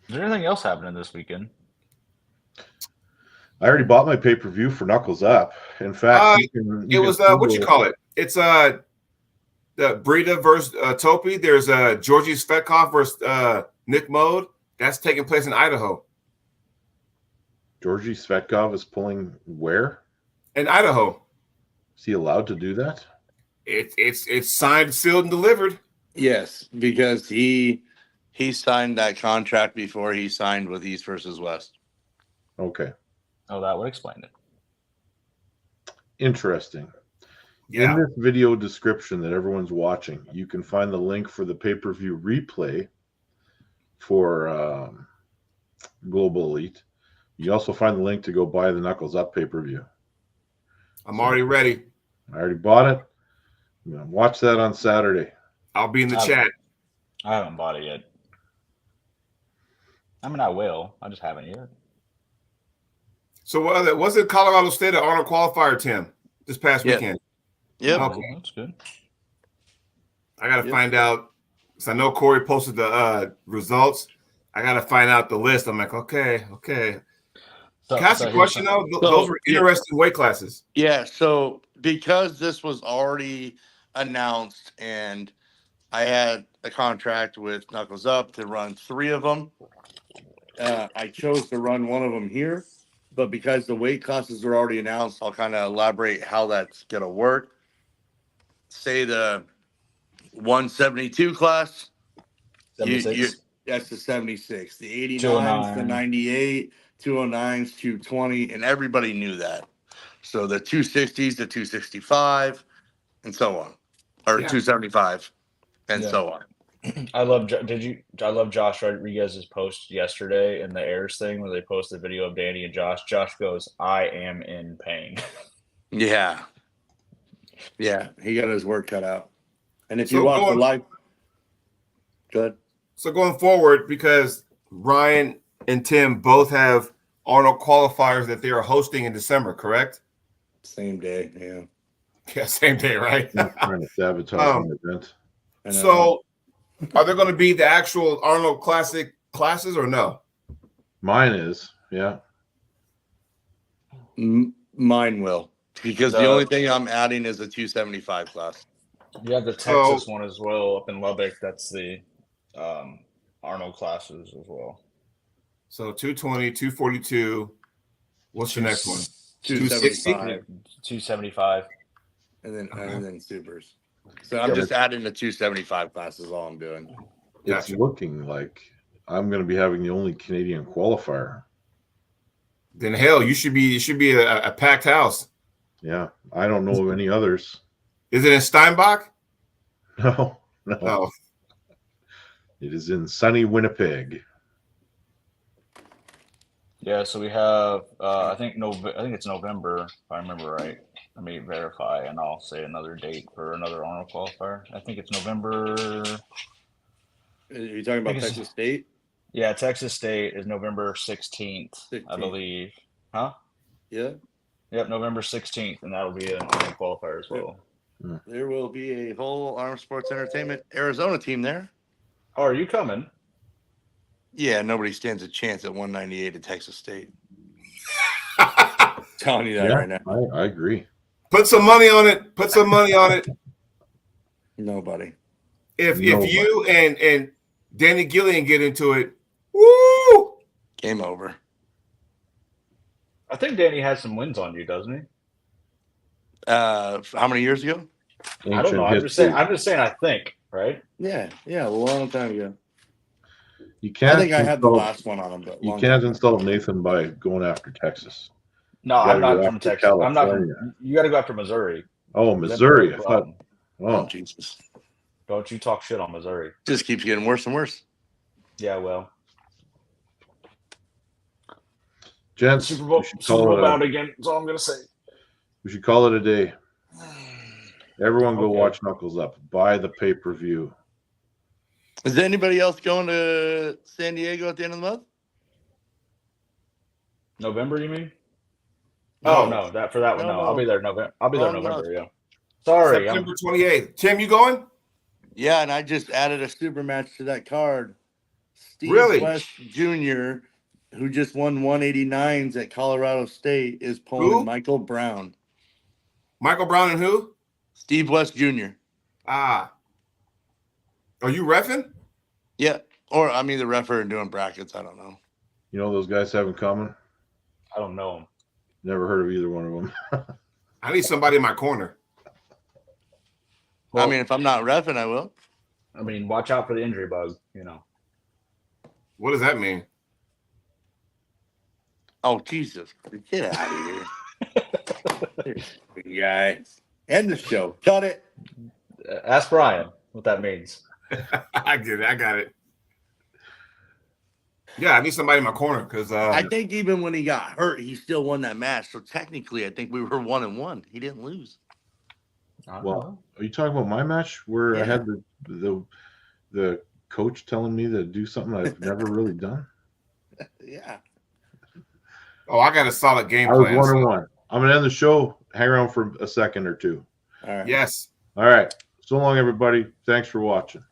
Is there anything else happening this weekend? I already bought my pay-per-view for Knuckles Up. In fact, it was what you call it? It's the Brita versus Topi. There's Georgie Svetkov versus Nick Mode. That's taking place in Idaho. Georgie Svetkov is pulling where? In Idaho. Is he allowed to do that? It's signed, sealed, and delivered. Yes, because he He signed that contract before he signed with East versus West. Okay. Oh, that would explain it. Interesting. Yeah. In this video description that everyone's watching, you can find the link for the pay-per-view replay for Global Elite. You also find the link to go buy the Knuckles Up pay-per-view. I'm already ready. I already bought it. I'm gonna watch that on Saturday. I'll be in the chat. I haven't bought it yet. I mean, I will. I just haven't yet. So was it Colorado State at Arnold qualifier, Tim, this past weekend? Yep. Okay. That's good. I got to find out. So I know Corey posted the results. I got to find out the list. I'm like, okay. So, Can I ask a question, though? So, those were interesting weight classes. Yeah, so because this was already announced and I had a contract with Knuckles Up to run 3 of them, I chose to run one of them here. But because the weight classes are already announced, I'll kind of elaborate how that's going to work. Say the 172 class, 76. that's the 76. The 89s, the 98, 209s, 220, and everybody knew that. So the 260s, the 265, and so on, or 275, and so on. I love Josh Rodriguez's post yesterday in the Airs thing where they posted a video of Danny and Josh. Josh goes, "I am in pain." Yeah, he got his work cut out. And if you watch the live, good. So going forward, because Ryan and Tim both have Arnold qualifiers that they are hosting in December, correct? Same day, yeah. Yeah, same day, right? I'm trying to sabotage the event. So, are there going to be the actual Arnold Classic classes or no? Mine is, yeah. Mine will, because the only thing I'm adding is a 275 class. You have the Texas one as well up in Lubbock. That's the Arnold classes as well. So 220, 242. What's the next one? 275. 275. And then supers. So I'm just adding the 275 class is all I'm doing. It's looking like I'm going to be having the only Canadian qualifier. Then hell, it should be a packed house. Yeah, I don't know of any others. Is it in Steinbach? No. Oh. It is in sunny Winnipeg. Yeah, so we have I think it's November, if I remember right. Let me verify, and I'll say another date for another Arnold qualifier. I think it's November. Are you talking about Texas State? Yeah, Texas State is November 16th, I believe. Huh? Yeah. Yep, November 16th, and that'll be an Arnold qualifier as well. There will be a whole Arm Sports Entertainment Arizona team there. Oh, are you coming? Yeah, nobody stands a chance at 198 at Texas State. Telling you that right now. I agree. Put some money on it. Nobody. If you and Danny Gillian get into it, woo! Game over. I think Danny has some wins on you, doesn't he? How many years ago? I don't know. I'm just saying. I think, right? Yeah, a long time ago. You can't. I think I had the last one on him, but you can't insult Nathan by going after Texas. No, I'm not from Texas. California. I'm not from. You got to go after Missouri. Oh, Missouri! I thought. Oh, Jesus! Don't you talk shit on Missouri? Just keeps getting worse and worse. Yeah, well. Gents, Super Bowl bound again. That's all I'm gonna say. We should call it a day. Everyone go watch Knuckles Up. Buy the pay-per-view. Is anybody else going to San Diego at the end of the month? November, you mean? No. Oh no, that one. No, I'll be there November. November. Yeah. Sorry, September 28th. Tim, you going? Yeah, and I just added a super match to that card. Steve West Jr., who just won 189s at Colorado State, is pulling Michael Brown. Michael Brown and who? Steve West Jr. Ah. Are you reffing? Yeah. Or I'm either reffer or doing brackets. I don't know. You know what those guys have in common? I don't know them. Never heard of either one of them. I need somebody in my corner. Well, I mean, if I'm not reffing, I will. I mean, watch out for the injury bug, What does that mean? Oh, Jesus. Get out of here. You guys. End the show. Cut it. Ask Brian what that means. I get it. I got it. Yeah, I need somebody in my corner because I think even when he got hurt, he still won that match. So technically, I think we were 1-1. He didn't lose. Well, are you talking about my match where I Yeah. had the coach telling me to do something I've never really done? Yeah. I got a solid game I was plan. 1-1. I'm gonna end the show. Hang around for a second or two. All right. Yes. All right. So long, everybody. Thanks for watching.